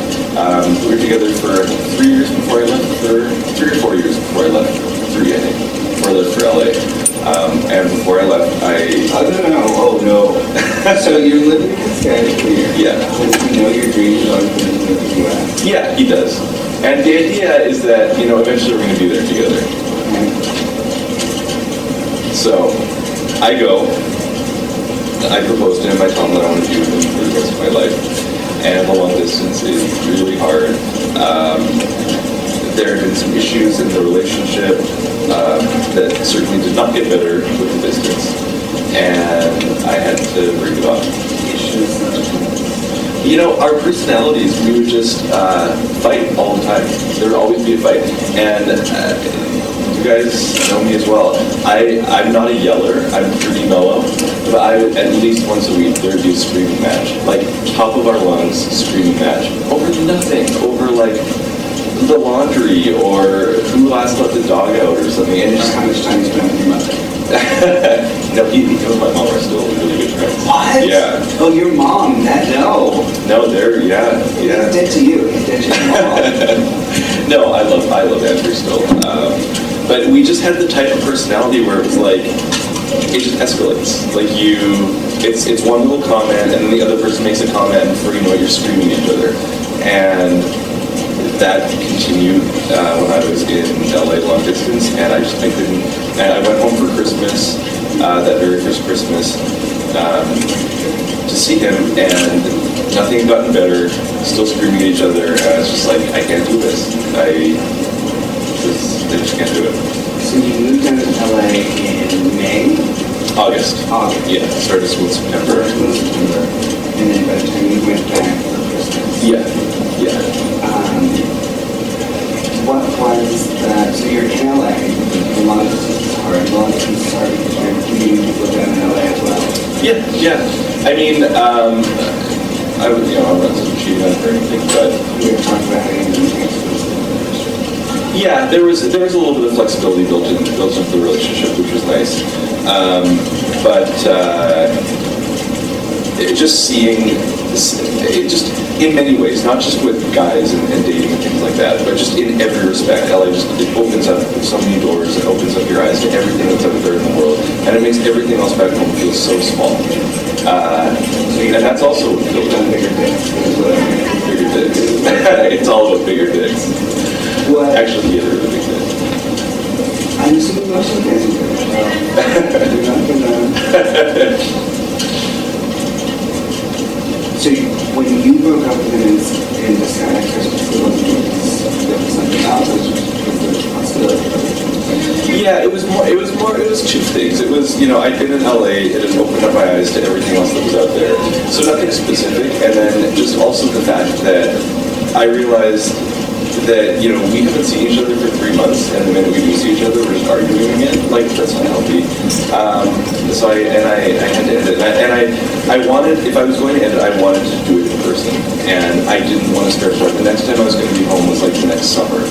We were together for 3 years before I left, for 3 or 4 years before I left, 3 I think, before I left for LA. And before I left, I don't know. Oh no. So you're living in California. Yeah. Does he know your dream is always going to live in the US? Yeah, he does. And the idea is that, eventually we're going to be there together. So, I go, I propose to him, I tell him that I want to be with him for the rest of my life. And the long distance is really hard. There have been some issues in the relationship that certainly did not get better with the distance. And I had to break it off. Our personalities, we would just fight all the time. There would always be a fight. And you guys know me as well. I'm not a yeller. I'm pretty mellow. But I would, at least once a week, there would be a screaming match. Like, top of our lungs, screaming match. Over nothing. Over, like, the laundry, or who last let the dog out, or something. And it's just, How much time you spend with your mother? no, he and my mom are still really good friends. What? Yeah. Oh, your mom? No. No, they're, yeah. He's dead to you. He's dead to your mom. No, I love Andrew still. But we just had the type of personality where it was like, it just escalates. Like it's one little comment, and then the other person makes a comment, and before you know it, you're screaming at each other. And that continued when I was in LA long distance, and I couldn't. And I went home for Christmas, that very first Christmas, to see him, and nothing had gotten better. Still screaming at each other, and I was just like, I can't do this. I just can't do it. So you moved down to LA in May? August. Yeah, started school in September. And then by the time you went back for Christmas? Yeah. What was that? So you're in LA, a lot of this is hard, a lot of this is hard because you're meeting people down in LA as well. Yeah. I mean, I'm not such a achievement or anything, but We were talking about how you're moving expensive. yeah, there was a little bit of flexibility built into the relationship, which was nice. But just seeing this, just in many ways, not just with guys and dating and things like that, but just in every respect, LA it opens up so many doors. It opens up your eyes to everything that's out there in the world, and it makes everything else back home feel so small. And that's also built in Bigger dicks. bigger dicks. It's all about bigger dicks. What? Actually, yeah, they're really big dicks. I'm assuming most of the guys are good. You're not gonna... So when you broke up with him in the Sky Christmas, there was something else, was there a possibility? Yeah, it was two things. It was, I'd been in LA, it had opened up my eyes to everything else that was out there. So nothing specific, and then just also the fact that I realized that, we haven't seen each other for 3 months, and the minute we do see each other, we're just arguing again. Like, that's unhealthy. So I had to end it. And I wanted, if I was going to end it, I wanted to do it in person. And I didn't want to start the next time I was going to be home was like the next summer.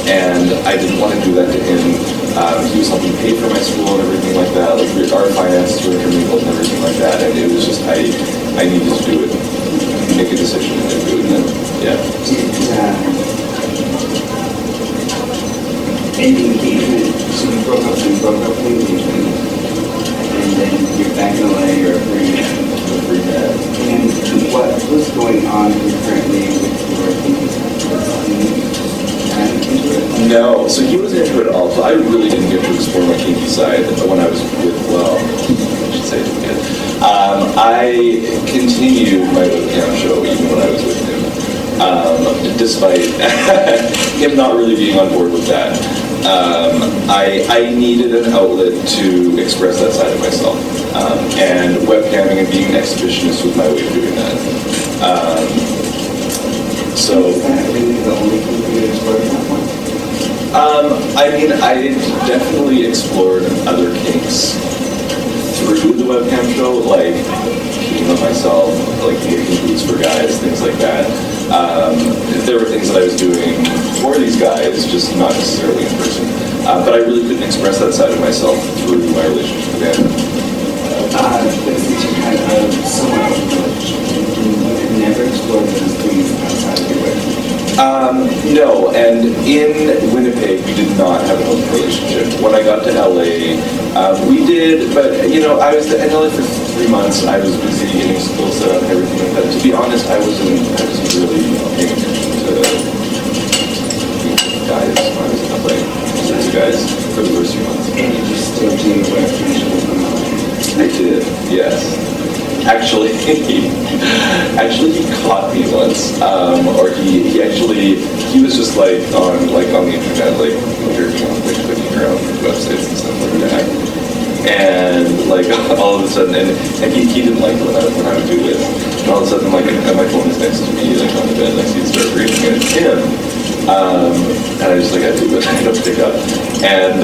And I didn't want to do that to him. He was helping pay for my school and everything like that. Like, our finances were intermingled and everything like that. And it was just, I needed to do it, make a decision and do it. And then, yeah. And the engagement, so you broke up with the engagement, and then you're back in LA, you're a free man. And what was going on concurrently with your No, so he wasn't into it at all. So I really didn't get to explore my kinky side when I was with, I should say it again. I continued my webcam show even when I was with him, despite him not really being on board with that. I needed an outlet to express that side of myself, and webcamming and being an exhibitionist was my way of doing that. So. Is that really the only thing you explored at that point? I mean, I definitely explored other kinks through the webcam show, like peeing on myself, like making boots for guys, things like that. There were things that I was doing for these guys, just not necessarily in person. But I really couldn't express that side of myself through my relationship with Anna. Since you had a somewhat open relationship, you never explored those things outside of your relationship. No, and in Winnipeg, we did not have an open relationship. When I got to LA, we did, but you know, I was in LA for 3 months. I was busy getting school set up and everything like that. To be honest, I wasn't really paying attention to guys when I was in LA. To guys for the first few months. And you just still do your web friendship with them. I did, yes. Actually, he caught me once, or he was just like on the internet, like jerking off, like clicking around websites and stuff like that. And like all of a sudden, and he didn't like it when I would do this. And all of a sudden, like my phone is next to me, like on the bed, like he'd start reading it. It's him. And I just like, I don't pick up. And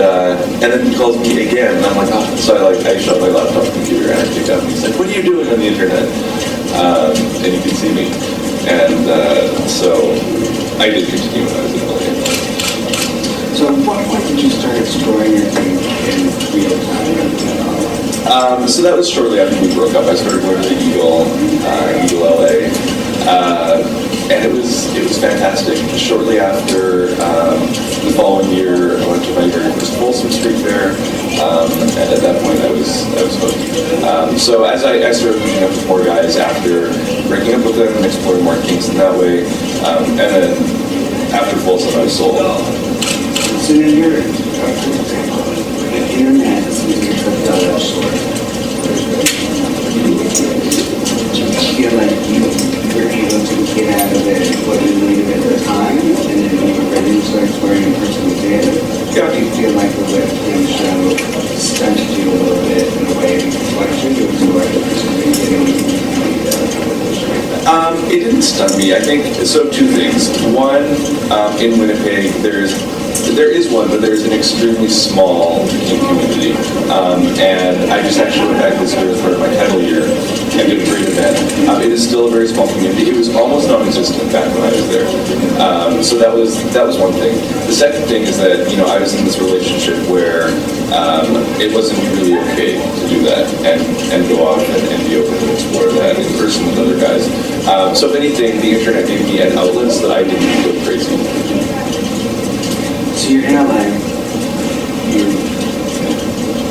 then he calls me again, and I'm like, oh. So I shut my laptop computer and I pick up, and he's like, what are you doing on the internet? And you can see me. And so I did continue when I was in LA. So at what point did you start exploring your thing in real time? So that was shortly after we broke up. I started going to the Eagle LA. And it was fantastic. Shortly after the following year, I went to my very first Folsom Street Fair, and at that point I was hooked. So as I started hooking up with more guys after breaking up with them and exploring more kinks in that way, and then after Folsom I was sold. So in your example, the internet is a double-edged sword. Do you feel like you were able to get out of it what you needed at the time, and then you were ready to start exploring in person again? Yeah. Do you feel like the webcam show stunted you a little bit in a way because why should you explore the person getting It didn't stun me. I think so. Two things. One, in Winnipeg, there is one, but there's an extremely small community. And I just actually went back this year as part of my title year and did a great event. It is still a very small community. It was almost non-existent back when I was there. So that was one thing. The second thing is that I was in this relationship where it wasn't really okay to do that and go off and be open and explore that in person with other guys. So if anything, the internet gave me an outlet so that I didn't go crazy. So you're in LA, you've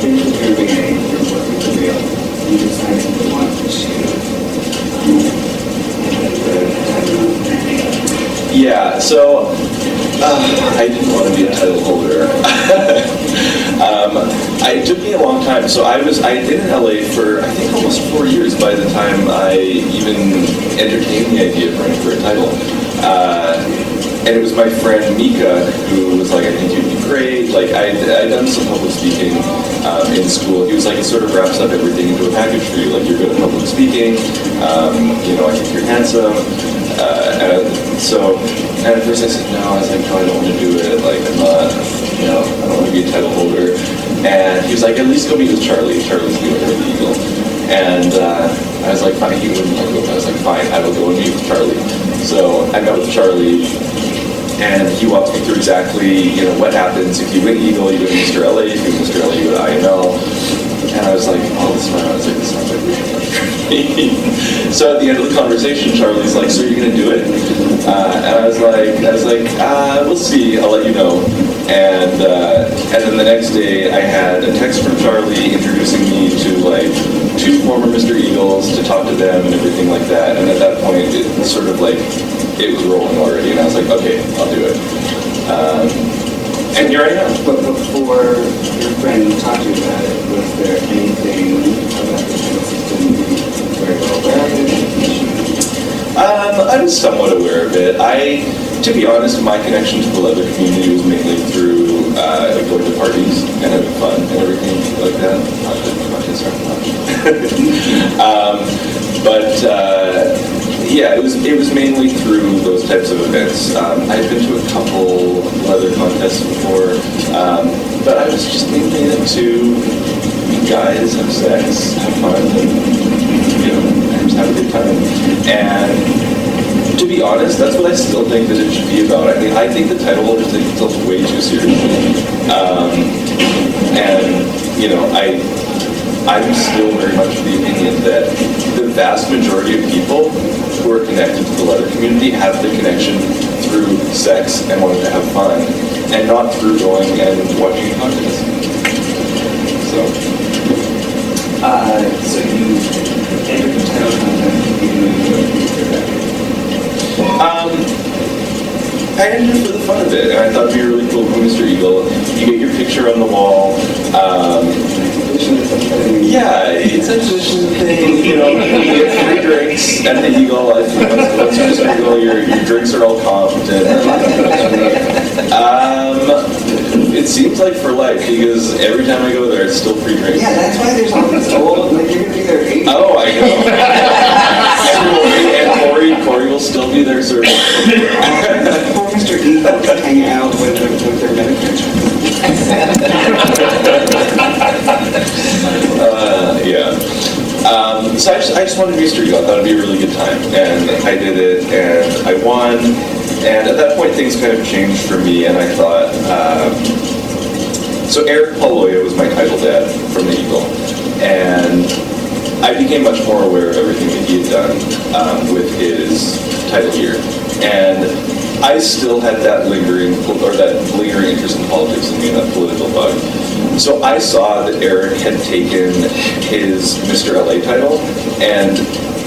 been to the MBA, you're working with Real, you decided you want to Yeah, so I didn't want to be a title holder. It took me a long time. So I'd been in LA for I think almost 4 years by the time I even entertained the idea of running for a title. And it was my friend Mika who was like, I think you'd be great. Like I'd done some public speaking in school. He was like, it sort of wraps up everything into a package for you. Like you're good at public speaking. I think you're handsome. And at first I said no. I was like, no, I don't want to do it. Like I'm not, I don't want to be a title holder. And he was like, at least go meet with Charlie. Charlie's the owner of the Eagle. And I was like, fine. He wouldn't let go. I was like, fine. I will go and meet with Charlie. So I met with Charlie, and he walked me through exactly, what happens if you win Eagle, you go to Mr. LA. If you win Mr. LA, you go to IML. And I was like, oh, this sounds like we should. So at the end of the conversation, Charlie's like, so you're gonna do it? And I was like, we'll see. I'll let you know. And then the next day, I had a text from Charlie introducing me to like 2 former Mr. Eagles to talk to them and everything like that. And at that point, it was sort of like it was rolling already, and I was like, okay, I'll do it. And here I am. But before your friend talked to you about it, was there anything about the title system you were very well aware of it? I was somewhat aware of it. To be honest, my connection to the leather community was mainly through going to parties and having fun and everything like that. Not to start much. Yeah, it was mainly through those types of events. I'd been to a couple leather contests before, but I was just mainly into meet guys, have sex, have fun, and and just have a good time. And to be honest, that's what I still think that it should be about. I mean, I think the title holders take themselves way too seriously. And, I'm still very much of the opinion that the vast majority of people who are connected to the leather community have the connection through sex and wanting to have fun, and not through going and watching contests. So you entered the title contest, I ended it for the fun of it, and I thought it'd be really cool for Mr. Eagle. You get your picture on the wall. Yeah, it's a tradition thing. You get free drinks at the Eagle. Once you're Mr. Eagle, your drinks are all comped. It seems like for life, because every time I go there, it's still free drinks. Yeah, that's why there's all these old, like you're gonna be there 8. Oh, I know. and Corey will still be there serving. Poor Mr. Eagle just hanging out with their Medicare. So I just wanted Mr. Eagle. I thought it'd be a really good time, and I did it, and I won. And at that point, things kind of changed for me, and I thought. So Eric Paloya was my title dad from the Eagle, and I became much more aware of everything that he had done with his title year, and I still had that lingering interest in politics in me, and that political bug. So I saw that Eric had taken his Mr. LA title and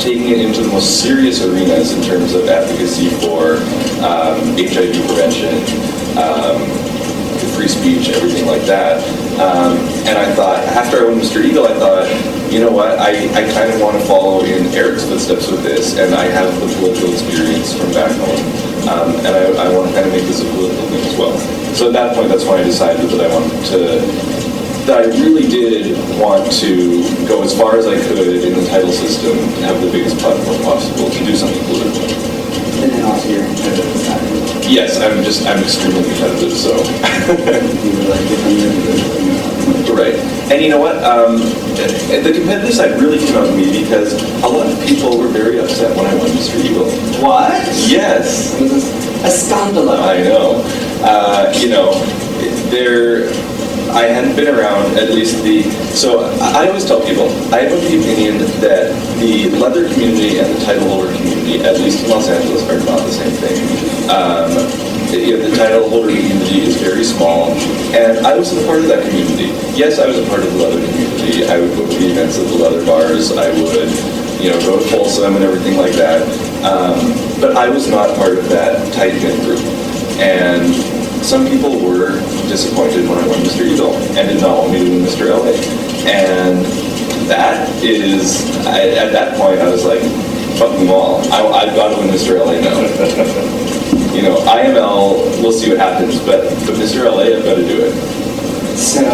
taking it into the most serious arenas in terms of advocacy for HIV prevention, free speech, everything like that. And I thought, after I won Mr. Eagle, I thought, you know what, I kind of want to follow in Eric's footsteps with this, and I have the political experience from back home. And I want to kind of make this a political thing as well. So at that point, that's when I decided that I really did want to go as far as I could in the title system and have the biggest platform possible to do something political. And then also your competitive side. Yes, I'm extremely competitive, so. You were like different. Right. And you know what? The competitive side really came out of me because a lot of people were very upset when I won Mr. Eagle. What? Yes. It was a scandalo. I know. I hadn't been around, at least so I always tell people, I have the opinion that the leather community and the title holder community, at least in Los Angeles, are not the same thing. The title holder community is very small, and I wasn't a part of that community. Yes, I was a part of the leather community. I would go to the events at the leather bars. I would, go to Folsom and everything like that. But I was not part of that tight-knit group. And some people were disappointed when I won Mr. Eagle and did not want me to win Mr. LA. And that is, at that point, I was like, fuck them all. I've got to win Mr. LA now. IML, we'll see what happens, but Mr. LA, I've got to do it. So,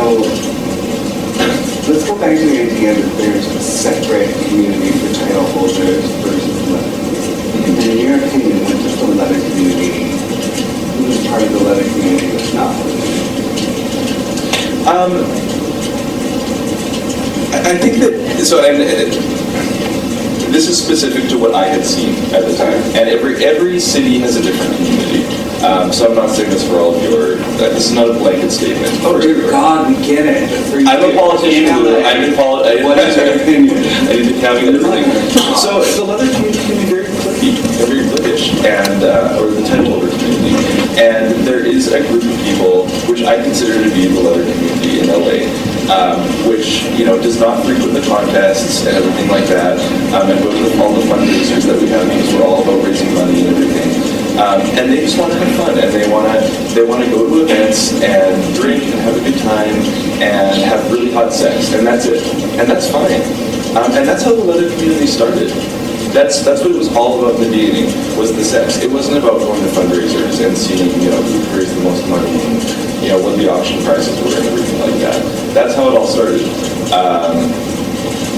let's go back to the idea that there's a separate community for title holders versus the leather community. And in your opinion, what does the leather community, who's part of the leather community that's not part of the community? I think that, this is specific to what I had seen at the time, and every city has a different community. So I'm not saying this for all of you, this is not a blanket statement. Oh dear God, we get it. I'm a politician. What is your opinion? I need to caveat everything. So the leather community can be very cliquey, very cliquish, and or the title holder community. And there is a group of people which I consider to be the leather community in LA, which does not frequent the contests and everything like that, and go to all the fundraisers that we have because we're all about raising money and everything. And they just want to have fun, and they want to go to events and drink and have a good time and have really hot sex, and that's it, and that's fine. And that's how the leather community started. That's what it was all about in the beginning, was the sex. It wasn't about going to fundraisers and seeing who could raise the most money and what the auction prices were and everything like that. That's how it all started.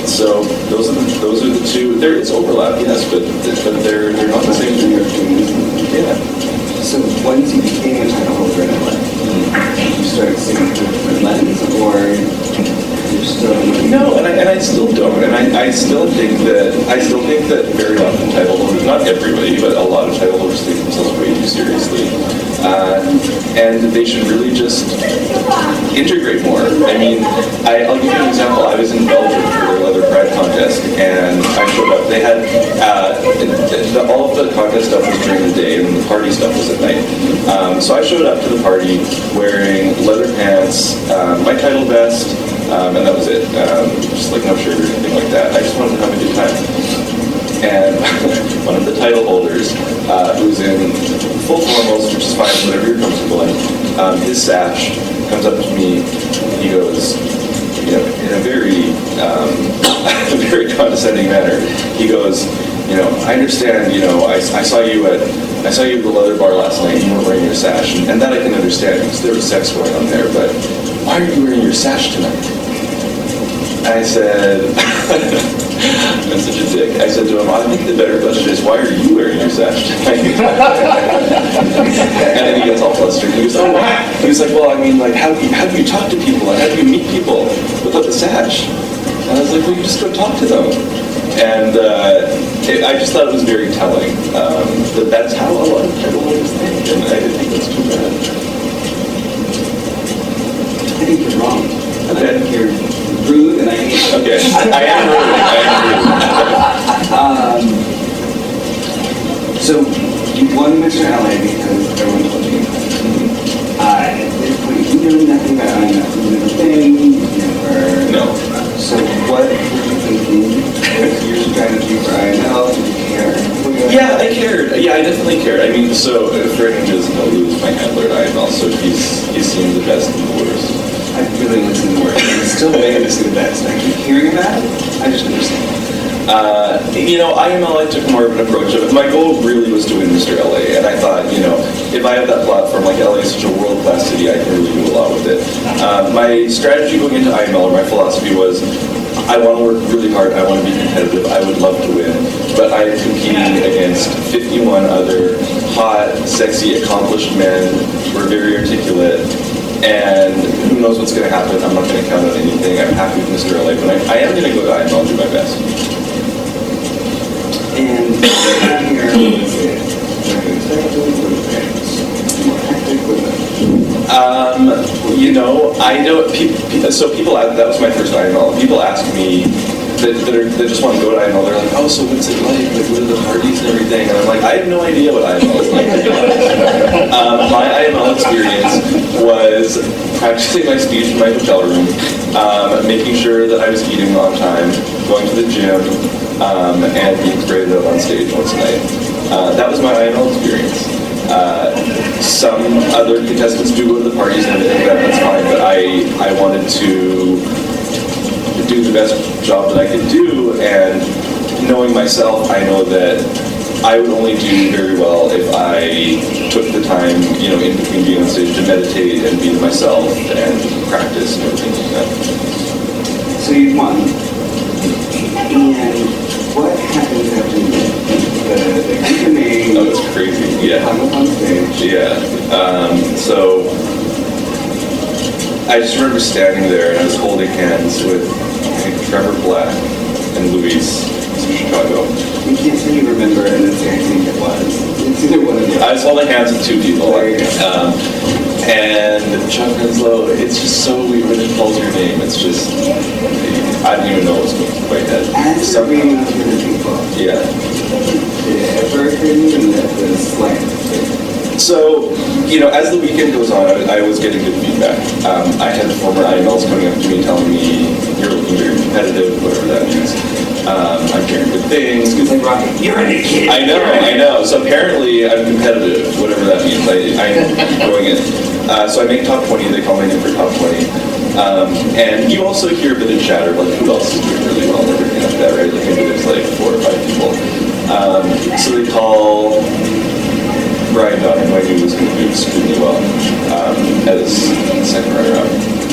So those are the two. There is overlap, yes, but they're not the same. Yeah. So once you became a title holder in LA, you started seeing through different lens, or you're still... No, and I still don't, and I still think that very often title holders, not everybody, but a lot of title holders take themselves way too seriously, and they should really just integrate more. I mean, I'll give you an example. I was in Belgium for their Leather Pride contest, and I showed up. They had all of the contest stuff was during the day, and the party stuff was at night. So I showed up to the party wearing leather pants, my title vest. And that was it. Just like no shirt or anything like that. I just wanted to have a good time. And one of the title holders, who's in full formals, which is fine, whatever you're comfortable in, his sash comes up to me. He goes, you know, in a very, very condescending manner. He goes, you know, I understand. You know, I saw you at the leather bar last night. You were wearing your sash, and that I can understand because there was sex going on there. But why are you wearing your sash tonight? I said, I'm such a dick. I said to him, I think the better question is, why are you wearing your sash tonight? And then he gets all flustered. He was like, well, I mean, like, how do you talk to people? And how do you meet people without the sash? And I was like, well, you just go talk to them. And I just thought it was very telling that that's how a lot of title holders think, and I didn't think that's too bad. I think you're wrong. Okay. I think you're rude, and I hate you. Okay, I am rude. So, you won Mr. LA because everyone told you. At this point, you know nothing about IML. You've never been, you've never... No. So what were you thinking? What was your strategy for IML? Did you care? Yeah, I cared. Yeah, I definitely cared. I mean, so for anyone who doesn't know, Lou is my handler at IML, so he's seen the best and the worst. I really listen to work. It's still making this the best. I keep hearing about it. I just understand. You know, IML, I took more of an approach of it. My goal really was to win Mr. LA, and I thought, you know, if I have that platform, like LA is such a world-class city, I can really do a lot with it. My strategy going into IML, or my philosophy was, I want to work really hard, I want to be competitive, I would love to win, but I am competing against 51 other hot, sexy, accomplished men who are very articulate, and who knows what's going to happen. I'm not going to count on anything. I'm happy with Mr. LA, but I am going to go to IML and do my best. And down here, was it more hectic with it? You know, I know people. So people, that was my first IML. People ask me that just want to go to IML. They're like, oh, so what's it like? Like, what are the parties and everything? And I'm like, I have no idea what IML is like. My IML experience was practicing my speech in my hotel room, making sure that I was eating on time, going to the gym, and being graded up on stage once a night. That was my IML experience. Some other contestants do go to the parties and everything, that's fine, but I wanted to do the best job that I could do, and knowing myself, I know that I would only do very well if I took the time, you know, in between being on stage to meditate and be myself and practice and everything like that. So you won. And what happens after you win? The group Oh, it's crazy. Yeah. hung up on stage. Yeah. So I just remember standing there and I was holding hands with, I think, Trevor Black and Luis from Chicago. You can't say you remember and then say I think it was. It's either one of you. I was holding hands with two people. There you go. And Chuck Renslow, it's just so weird when it calls your name. It's just, I don't even know what's going through my head. As you're being out to the people, Yeah. did it ever occur to you that the slang? So, you know, as the weekend goes on, I was getting good feedback. I had former IMLs coming up to me telling me, you're looking very competitive, whatever that means. I'm hearing good things. It's like Rocky, you're a kid. I know. So apparently I'm competitive, whatever that means. I'm going in. So I make top 20, they call my name for top 20. And you also hear a bit of chatter, like who else is doing really well and everything like that, right? Like maybe there's like 4 or 5 people. So they call Brian Dunn, who I knew was going to do extremely well as second runner-up.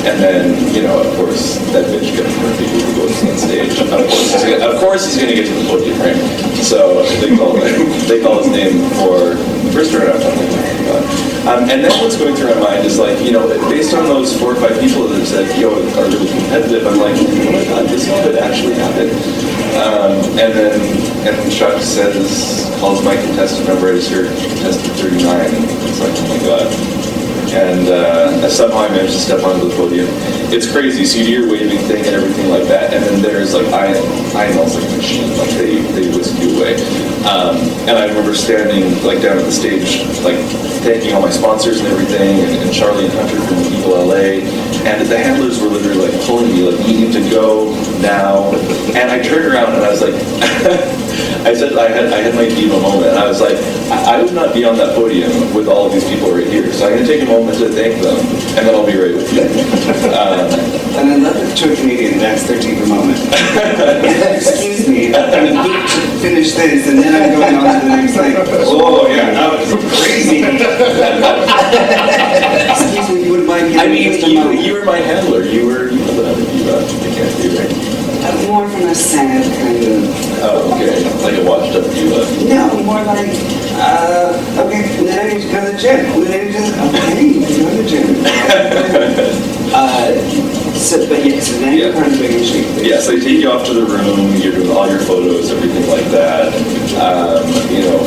And then, you know, of course, that bitch gets perfect who goes on stage. Of course he's going to get to the podium, right? So they call his name for the first runner-up. I'm like, oh my God. And then what's going through my mind is like, based on those 4 or 5 people that have said, are really competitive, I'm like, oh my God, this could actually happen. And then Chuck calls my contestant number, I just hear contestant 39, and it's like, oh my God. And somehow I managed to step onto the podium. It's crazy. So you do your waving thing and everything like that, and then there's like INL's like a machine, like they whisk you away. And I remember standing like down at the stage, like thanking all my sponsors and everything, and Charlie and Hunter from Eagle LA, and the handlers were literally like pulling me, like, you need to go now. And I turned around and I was like, I said I had my diva moment, and I was like, I would not be on that podium with all of these people right here, so I'm going to take a moment to thank them, and then I'll be right with you. And I love that to a Canadian, that's their diva moment. Excuse me, I'm going to finish this, and then I'm going on to the next thing. Oh, yeah, that was crazy. Excuse me, you wouldn't mind I giving mean, just a moment? you were my handler. You were the other diva. I can't be right. More from a sad kind of... Oh, okay. Like a washed-up diva. No, more like, okay, and then I need to go to the gym. And then I need to, okay, go to the gym. But yes, and then you're part of the Big Shape. Yeah, so they take you off to the room, you're doing all your photos, everything like that.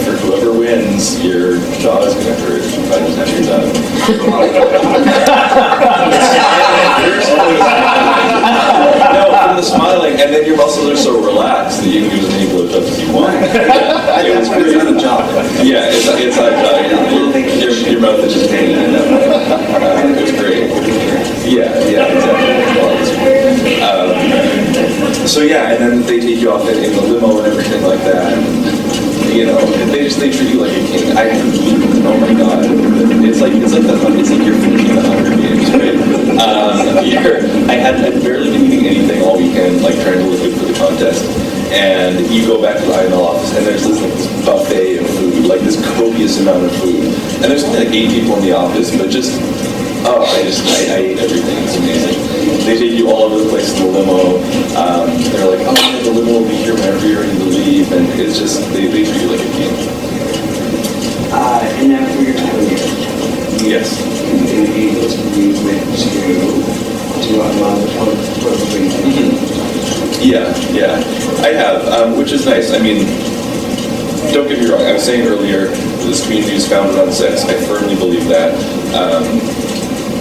For whoever wins, your jaw is going to hurt by the time you're done. No, from the smiling, and then your muscles are so relaxed that you can do as many blowjobs as you want. It was That's great. not a job. Yeah, it's like your mouth is just hanging. It was great. Yeah, exactly. Well, it was great. So yeah, and then they take you off in the limo and everything like that. They treat you like a king. Oh my God, it's like you're finishing the Hunger Games, right? I'd barely been eating anything all weekend, like trying to look good for the contest. And you go back to the INL office, and there's this buffet of food, like this copious amount of food. And there's only like 8 people in the office, but I ate everything. It's amazing. They take you all over the place in the limo. They're like, oh, yeah, the limo will be here whenever you're ready to leave, and it's just they treat you like a king. And now for your time here. Yes. In the Eagles, we went to a lot of photo. Yeah, I have, which is nice. I mean, don't get me wrong. I was saying earlier, this community is founded on sex. I firmly believe that.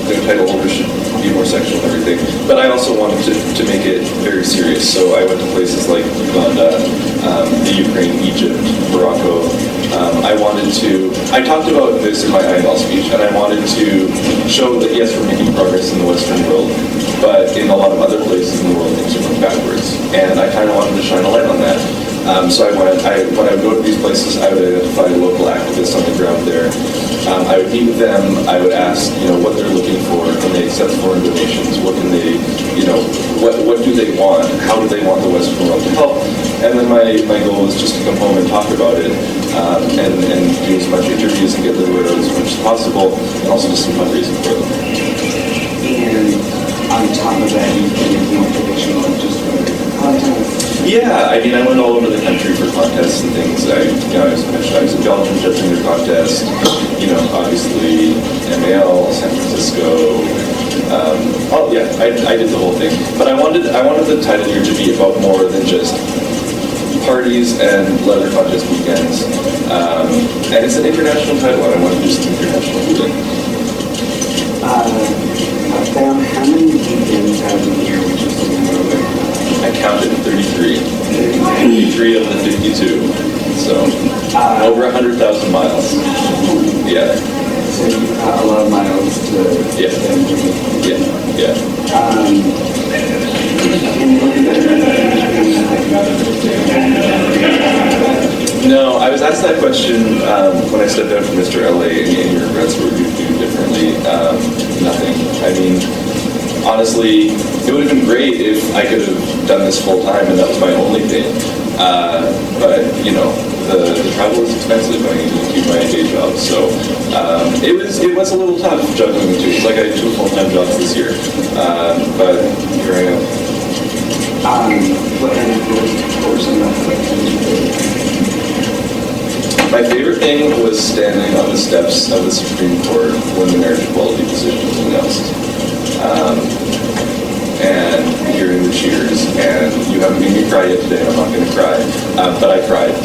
The title holder should be more sexual and everything. But I also wanted to make it very serious. So I went to places like Uganda, the Ukraine, Egypt, Morocco. I talked about this in my INL speech, and I wanted to show that yes, we're making progress in the Western world, but in a lot of other places in the world, things are going backwards. And I kind of wanted to shine a light on that. So when I would go to these places, I would identify local activists on the ground there. I would meet with them. I would ask, what they're looking for. Can they accept foreign donations? What can they, what do they want? How do they want the Western world to help? And then my goal was just to come home and talk about it, and do as much interviews and get the word out as much as possible, and also just some fundraising for them. And on top of that, you've been more traditional, just for content. Yeah, I mean, I went all over the country for contests and things. I was in Belgium judging their contest. Obviously MAL, San Francisco. I did the whole thing. But I wanted the title year to be about more than just parties and leather contest weekends. And it's an international title, and I wanted to do some international moving. About how many weekends out of the year would you say you go? I counted 33. 33 of the 52. So, over 100,000 miles. Yeah. So you've got a lot of miles to Yeah. spend. Yeah. No, I was asked that question when I stepped down from Mr. LA, and any regrets what would you do differently? Nothing. I mean, honestly, it would have been great if I could have done this full time and that was my only thing. But the travel is expensive. I need to keep my day job, so it was a little tough juggling the two. It's like I had 2 full-time jobs this year, but here I am. What kind of course and My favorite thing was standing on the steps of the Supreme Court when the marriage equality decision was announced. And hearing the cheers, and you haven't made me cry yet today, I'm not going to cry, but I cried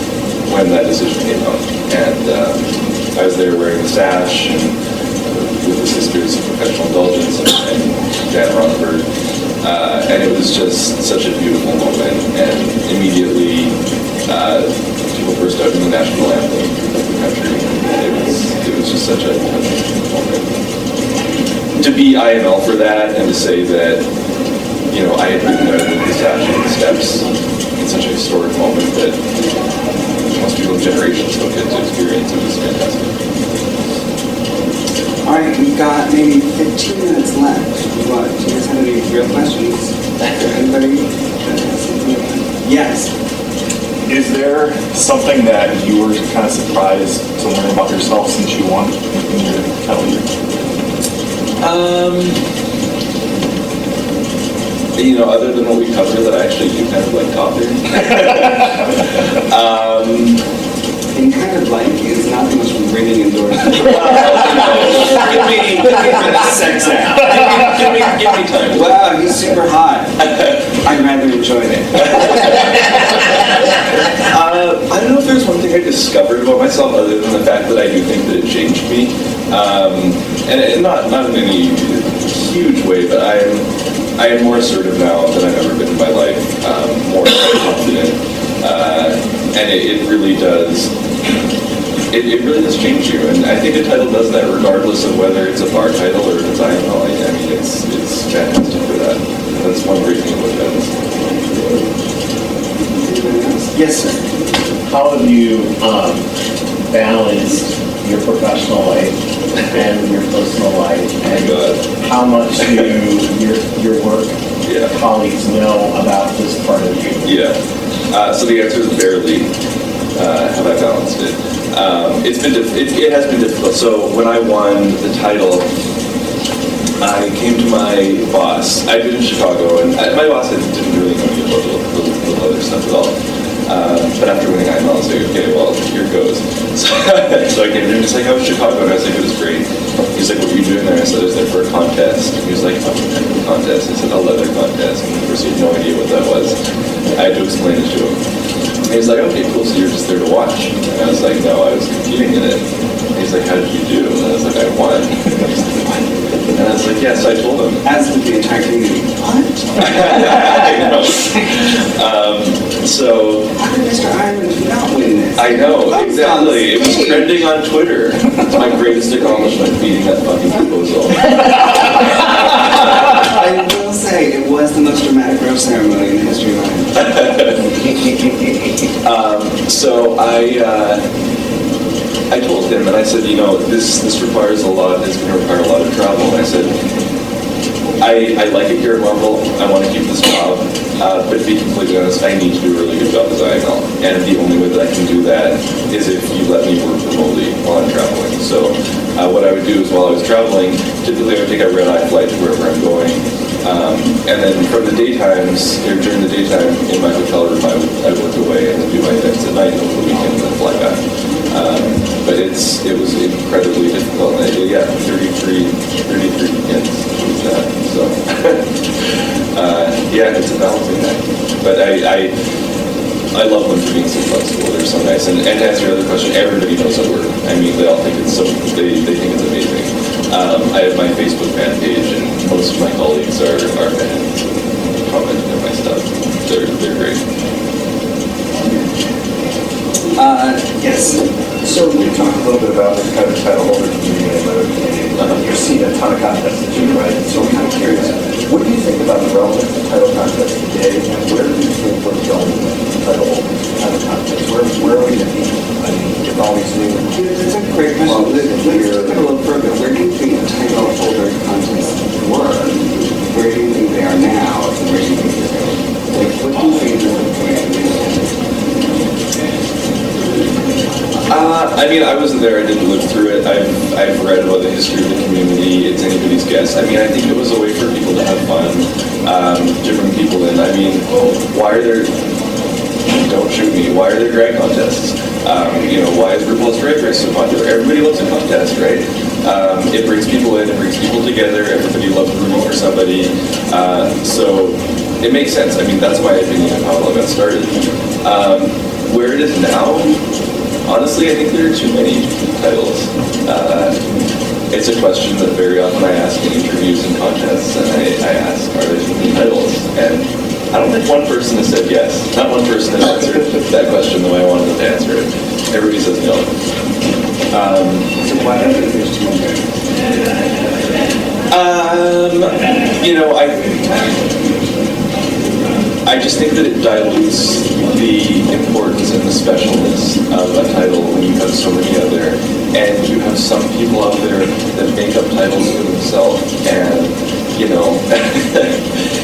when that decision came out. And I was there wearing the sash and with the Sisters of Professional Indulgence and Dan Rothenberg. And it was just such a beautiful moment. And immediately, people burst out in the national anthem of the country. It was just such a moment. To be IML for that and to say that, I had been there with the statue and the steps in such a historic moment that most people in generations don't get to experience. It was fantastic. All right, we've got maybe 15 minutes left. What, do you guys have any real questions? Anybody? Yes. Is there something that you were kind of surprised to learn about yourself since you won in your title year? Other than what we covered, that I actually do kind of like talking. And kind of like is not the most ringing endorsement. Give me a sex act. Give me time. Wow, he's super hot. I'd rather enjoy it. I don't know if there's one thing I discovered about myself other than the fact that I do think that it changed me. And not in any huge way, but I am more assertive now than I've ever been in my life, more confident, and it really does. It really does change you, and I think a title does that regardless of whether it's a bar title or it's IML. I mean, it's fantastic for that. That's one great thing about that. Yes, sir. How have you balanced your professional life and your personal life, and how much do your work colleagues know about this part of you? Yeah. So the answer is barely. Have I balanced it? It has been difficult. So when I won the title, I came to my boss. I'd been in Chicago, and my boss didn't really know me about the other stuff at all. But after winning IML, I was like, okay, well, here goes. So I came to him, he's like, how was Chicago? And I was like, it was great. He's like, what were you doing there? I said, I was there for a contest. And he was like, oh, what kind of contest? I said, a leather contest. And of course, he had no idea what that was. I had to explain it to him. And he's like, okay, cool, so you're just there to watch. And I was like, no, I was competing in it. And he's like, how did you do? And I was like, I won. And he's like, what? And I was like, yes, I told him. As with the entire community. What? I know. So... How did Mr. Iron not win this? I know, exactly. It was trending on Twitter. It's my greatest accomplishment, beating that fucking proposal. I will say, it was the most dramatic rose ceremony in the history of Iron. So I told him, and I said, this requires a lot, it's going to require a lot of travel. And I said, I like it here at Marvel. I want to keep this job. But to be completely honest, I need to do a really good job as IML. And the only way that I can do that is if you let me work remotely while I'm traveling. So what I would do is while I was traveling, typically I would take a red-eye flight to wherever I'm going. And then from the daytimes, or during the daytime in my hotel room, I work away and then do my events at night and over the weekend and then fly back. But it was incredibly difficult. 33 weekends. So, it's a balancing act. But I love them for being so flexible. They're so nice. And to answer your other question, everybody knows that word. I mean, they all think it's so, they think it's amazing. I have my Facebook fan page, and most of my colleagues are fans and commenting on my stuff. They're great. Yes. So we talked a little bit about the kind of title holder community and leather community. You've seen a ton of contests that you right? So I'm kind of curious, what do you think about the relevance of title contests today, and where do you think we're going with title contests? Where are we going to be? I mean, with all these new... That's a great question. Let's take it a little further. Where do you think title holder contests were? Where do you think they are now? And where do you think they're going? Like, what do you think is the point? I mean, I wasn't there. I didn't live through it. I've read about the history of the community. It's anybody's guess. I mean, I think it was a way for people to have fun, to bring people in. I mean, why are there Don't Shoot Me? Why are there drag contests? Why is RuPaul's Drag Race so popular? Everybody loves a contest, right? It brings people in, it brings people together, everybody loves rooting for somebody. So it makes sense. I mean, that's my opinion of how it all got started. Where it is now, honestly, I think there are too many titles. It's a question that very often I ask in interviews and contests, and I ask, are there too many titles? And I don't think one person has said yes. Not one person has answered that question the way I wanted them to answer it. Everybody says no. So why do you think there's too many? I just think that it dilutes the importance and the specialness of a title when you have so many out there, and you have some people out there that make up titles for themselves, and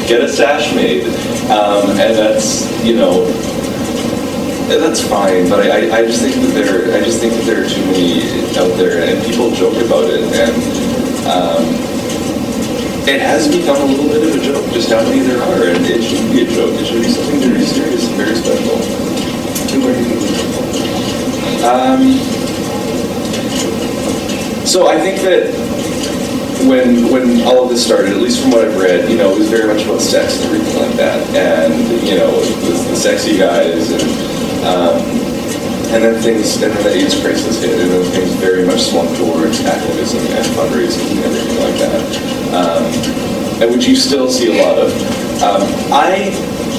get a sash made, and that's fine. But I just think that there are too many out there, and people joke about it, and it has become a little bit of a joke just how many there are, and it shouldn't be a joke. It should be something very serious and very special. So I think that when all of this started, at least from what I've read, it was very much about sex and everything like that, and the sexy guys, and then the AIDS crisis hit, and then things very much swung towards activism and fundraising and everything like that, and which you still see a lot of.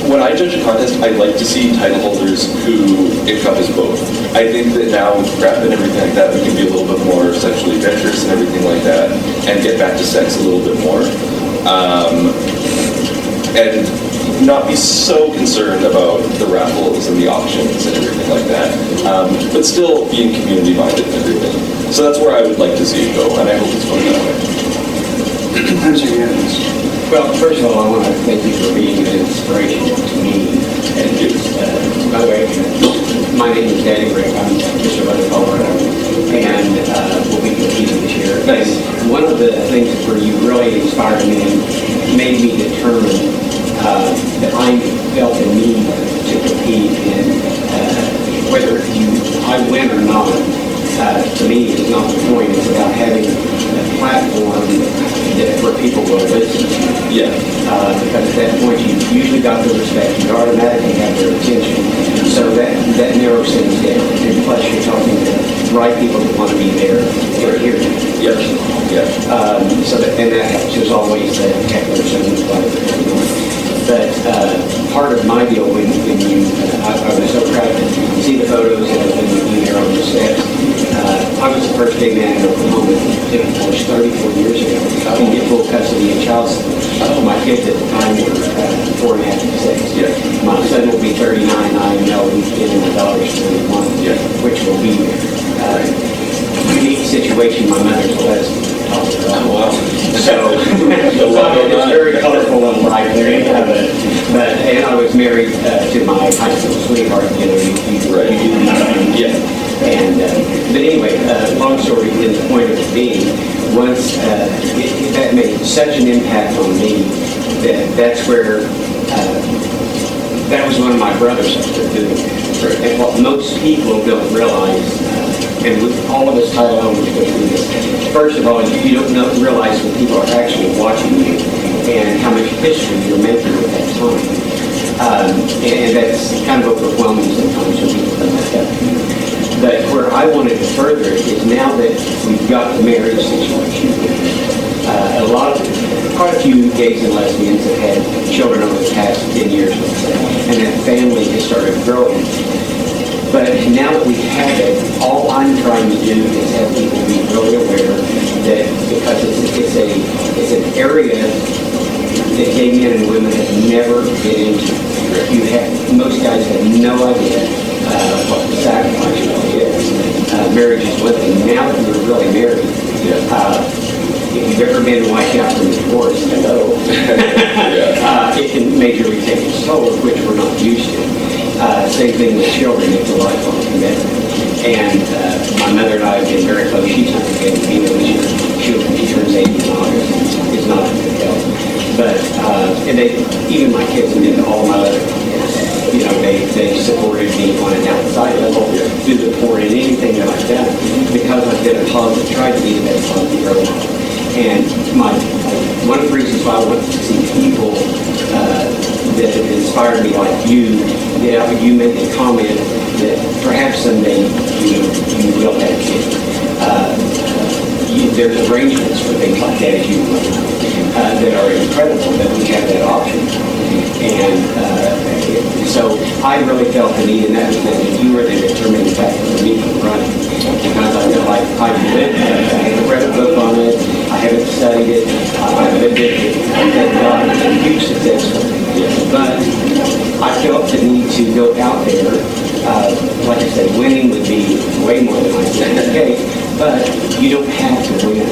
When I judge a contest, I like to see title holders who encompass both. I think that now with prep and everything like that, we can be a little bit more sexually adventurous and everything like that, and get back to sex a little bit more. And not be so concerned about the raffles and the auctions and everything like that, but still being community-minded and everything. So that's where I would like to see it go, and I hope it's going that way. How's your hands? Well, first of all, I want to thank you for being an inspiration to me. And by the way, my name is Danny Rick. I'm Mr. Leonard Colorado, and we'll be competing this year. Nice. And one of the things where you really inspired me and made me determine that I felt the need to compete, and whether I win or not, to me, is not the point. It's about having a platform where people will listen to you. Yeah. Because at that point, you've usually got their respect. You automatically have their attention. So that narrows things down. And plus, you're talking to the right people that want to be there and hear you. Yeah. Yeah. And that helps. There's always the hecklers and but part of my deal when you, I was so proud to see the photos and you there on the steps. I was the first gay man in Oklahoma to enforce 34 years ago. And get full custody of child support. My kids at the time were 4.5 and 6. Yeah. My son will be 39. I know he's getting my daughter's 31, Yeah. which will be unique situation. My mother's a lesbian. Oh, wow. So it's very colorful in life there. And I was married to my high school sweetheart. Right. You do nothing. Yeah. And but anyway, long story is the point of it being, once that made such an impact on me that's where that was one of my brothers started doing. Right. And what most people don't realize, and with all of us title owners go through this. First of all, you don't realize when people are actually watching you and how much history you're making at that time. And that's kind of overwhelming sometimes when people think like that. But where I wanted to further it is now that we've got the marriage situation, quite a few gays and lesbians have had children over the past 10 years, let's say, and that family has started growing. But now that we have it, all I'm trying to do is have people be really aware that because it's an area that gay men and women have never been into. Most guys have no idea what the sacrifice really is. Marriage is one thing. Now that we're really married, if you've ever been wiped out from a divorce, hello, it can majorly take its toll, which we're not used to. Same thing with children, it's a lifelong commitment. And my mother and I have been very close. She's not going to be this year. She turns 80 in August. It's not a good health. But, and even my kids have been to all my other kids. They They supported me on an outside level through the board and anything that I've done because I've been a positive, tried to be the best positive role model. And one of the reasons why I want to see people that have inspired me like you, you made a comment that perhaps someday you will have kids. There's arrangements for things like that, as you know, that are incredible that we have that option. And so I really felt the need, and that was that you were the determining factor for me from running. Because I feel like I've lived it, I haven't read a book on it, I haven't studied it, I've lived it, thank God, it's a huge success for me. But I felt the need to go out there, like I said, winning would be way more than I said, okay, but you don't have to win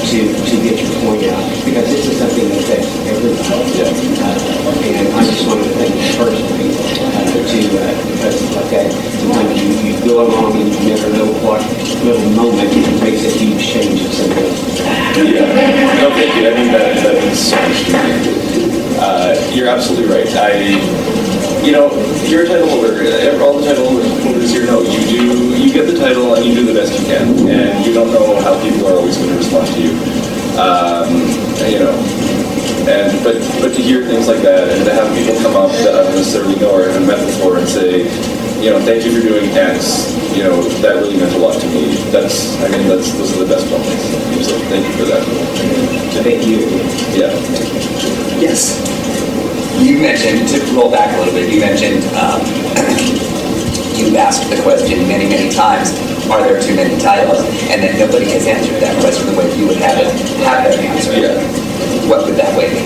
to get your point out, because this is something that affects everybody. And I just want to thank you personally, because like that, sometimes you go along and you never know what little moment makes a huge change in something. Yeah, no, thank you. I mean, that means so much to me. You're absolutely right. You're a title holder. All the title holders here know you get the title and you do the best you can, and you don't know how people are always going to respond to you. But to hear things like that and to have people come up that I don't necessarily know or haven't met before and say, thank you for doing X, that really meant a lot to me. Those are the best moments. So thank you for that. Thank you. Yeah. Yes. You mentioned, to roll back a little bit, you mentioned you've asked the question many, many times, are there too many titles? And that nobody has answered that question the way you would have that answer. Yeah. What would that way be?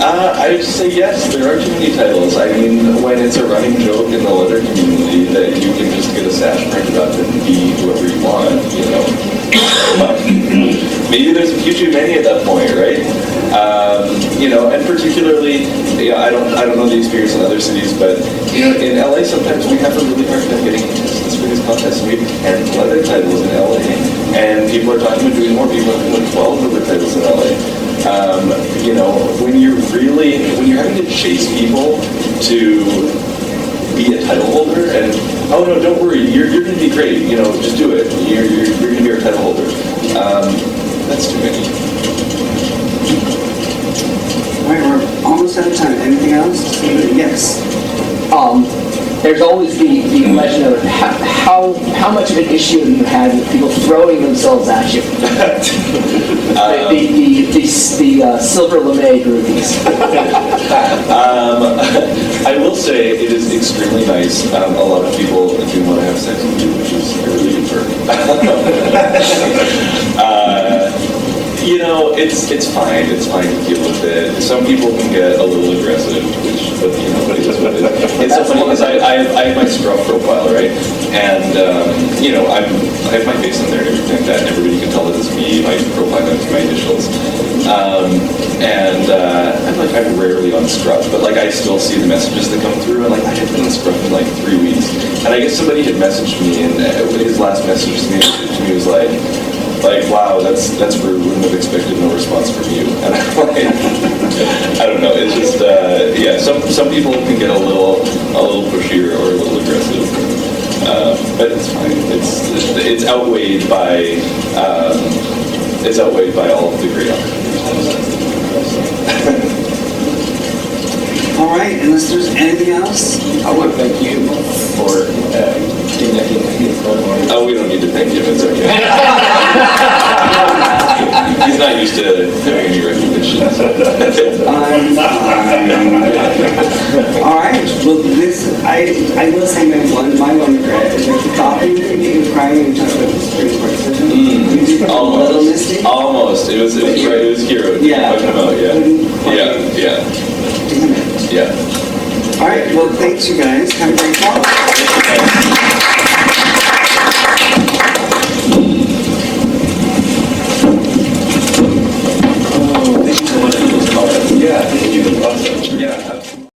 I would say yes, there are too many titles. I mean, when it's a running joke in the letter community that you can just get a sash printed up and be whoever you want, maybe there's a few too many at that point, right? And particularly, I don't know the experience in other cities, but in LA sometimes we have a really hard time getting into this biggest contest. We have 10 other titles in LA, and people are talking about doing more. People are doing 12 other titles in LA. When you're having to chase people to be a title holder, and oh no, don't worry, you're going to be great. Just do it. You're going to be our title holder. That's too many. All right, we're almost out of time. Anything else? Yes. There's always the question of how much of an issue have you had with people throwing themselves at you? The Silver LeMay groupies. I will say it is extremely nice. A lot of people do want to have sex with you, which is a really good it's fine. It's fine to deal with it. Some people can get a little aggressive, but it is what it is. It's so funny because I have my scruff profile, right? And I have my face in there and everything like that, and everybody can tell that it's me. My profile is my initials. I'm rarely on scruff, but I still see the messages that come through, and I haven't been on scruff in 3 weeks. And I guess somebody had messaged me, and his last message to me was like, wow, that's rude. Wouldn't have expected no response from you. And I'm like, I don't know. It's just some people can get a little pushier or a little aggressive, but it's fine. It's outweighed by all of the great opportunities. All right, unless there's anything else? I want to thank you for connecting with me. Oh, we don't need to thank him. It's okay. He's not used to having any recognition. I'm fine. All right. Well, I will say my one regret is the coffee that you were crying when you talked about the Supreme Court decision. You did a little misty. Almost. It was right. It was hero. Yeah. Talking about, yeah. Damn it. Yeah. All right. Well, thanks, you guys. Have a great call.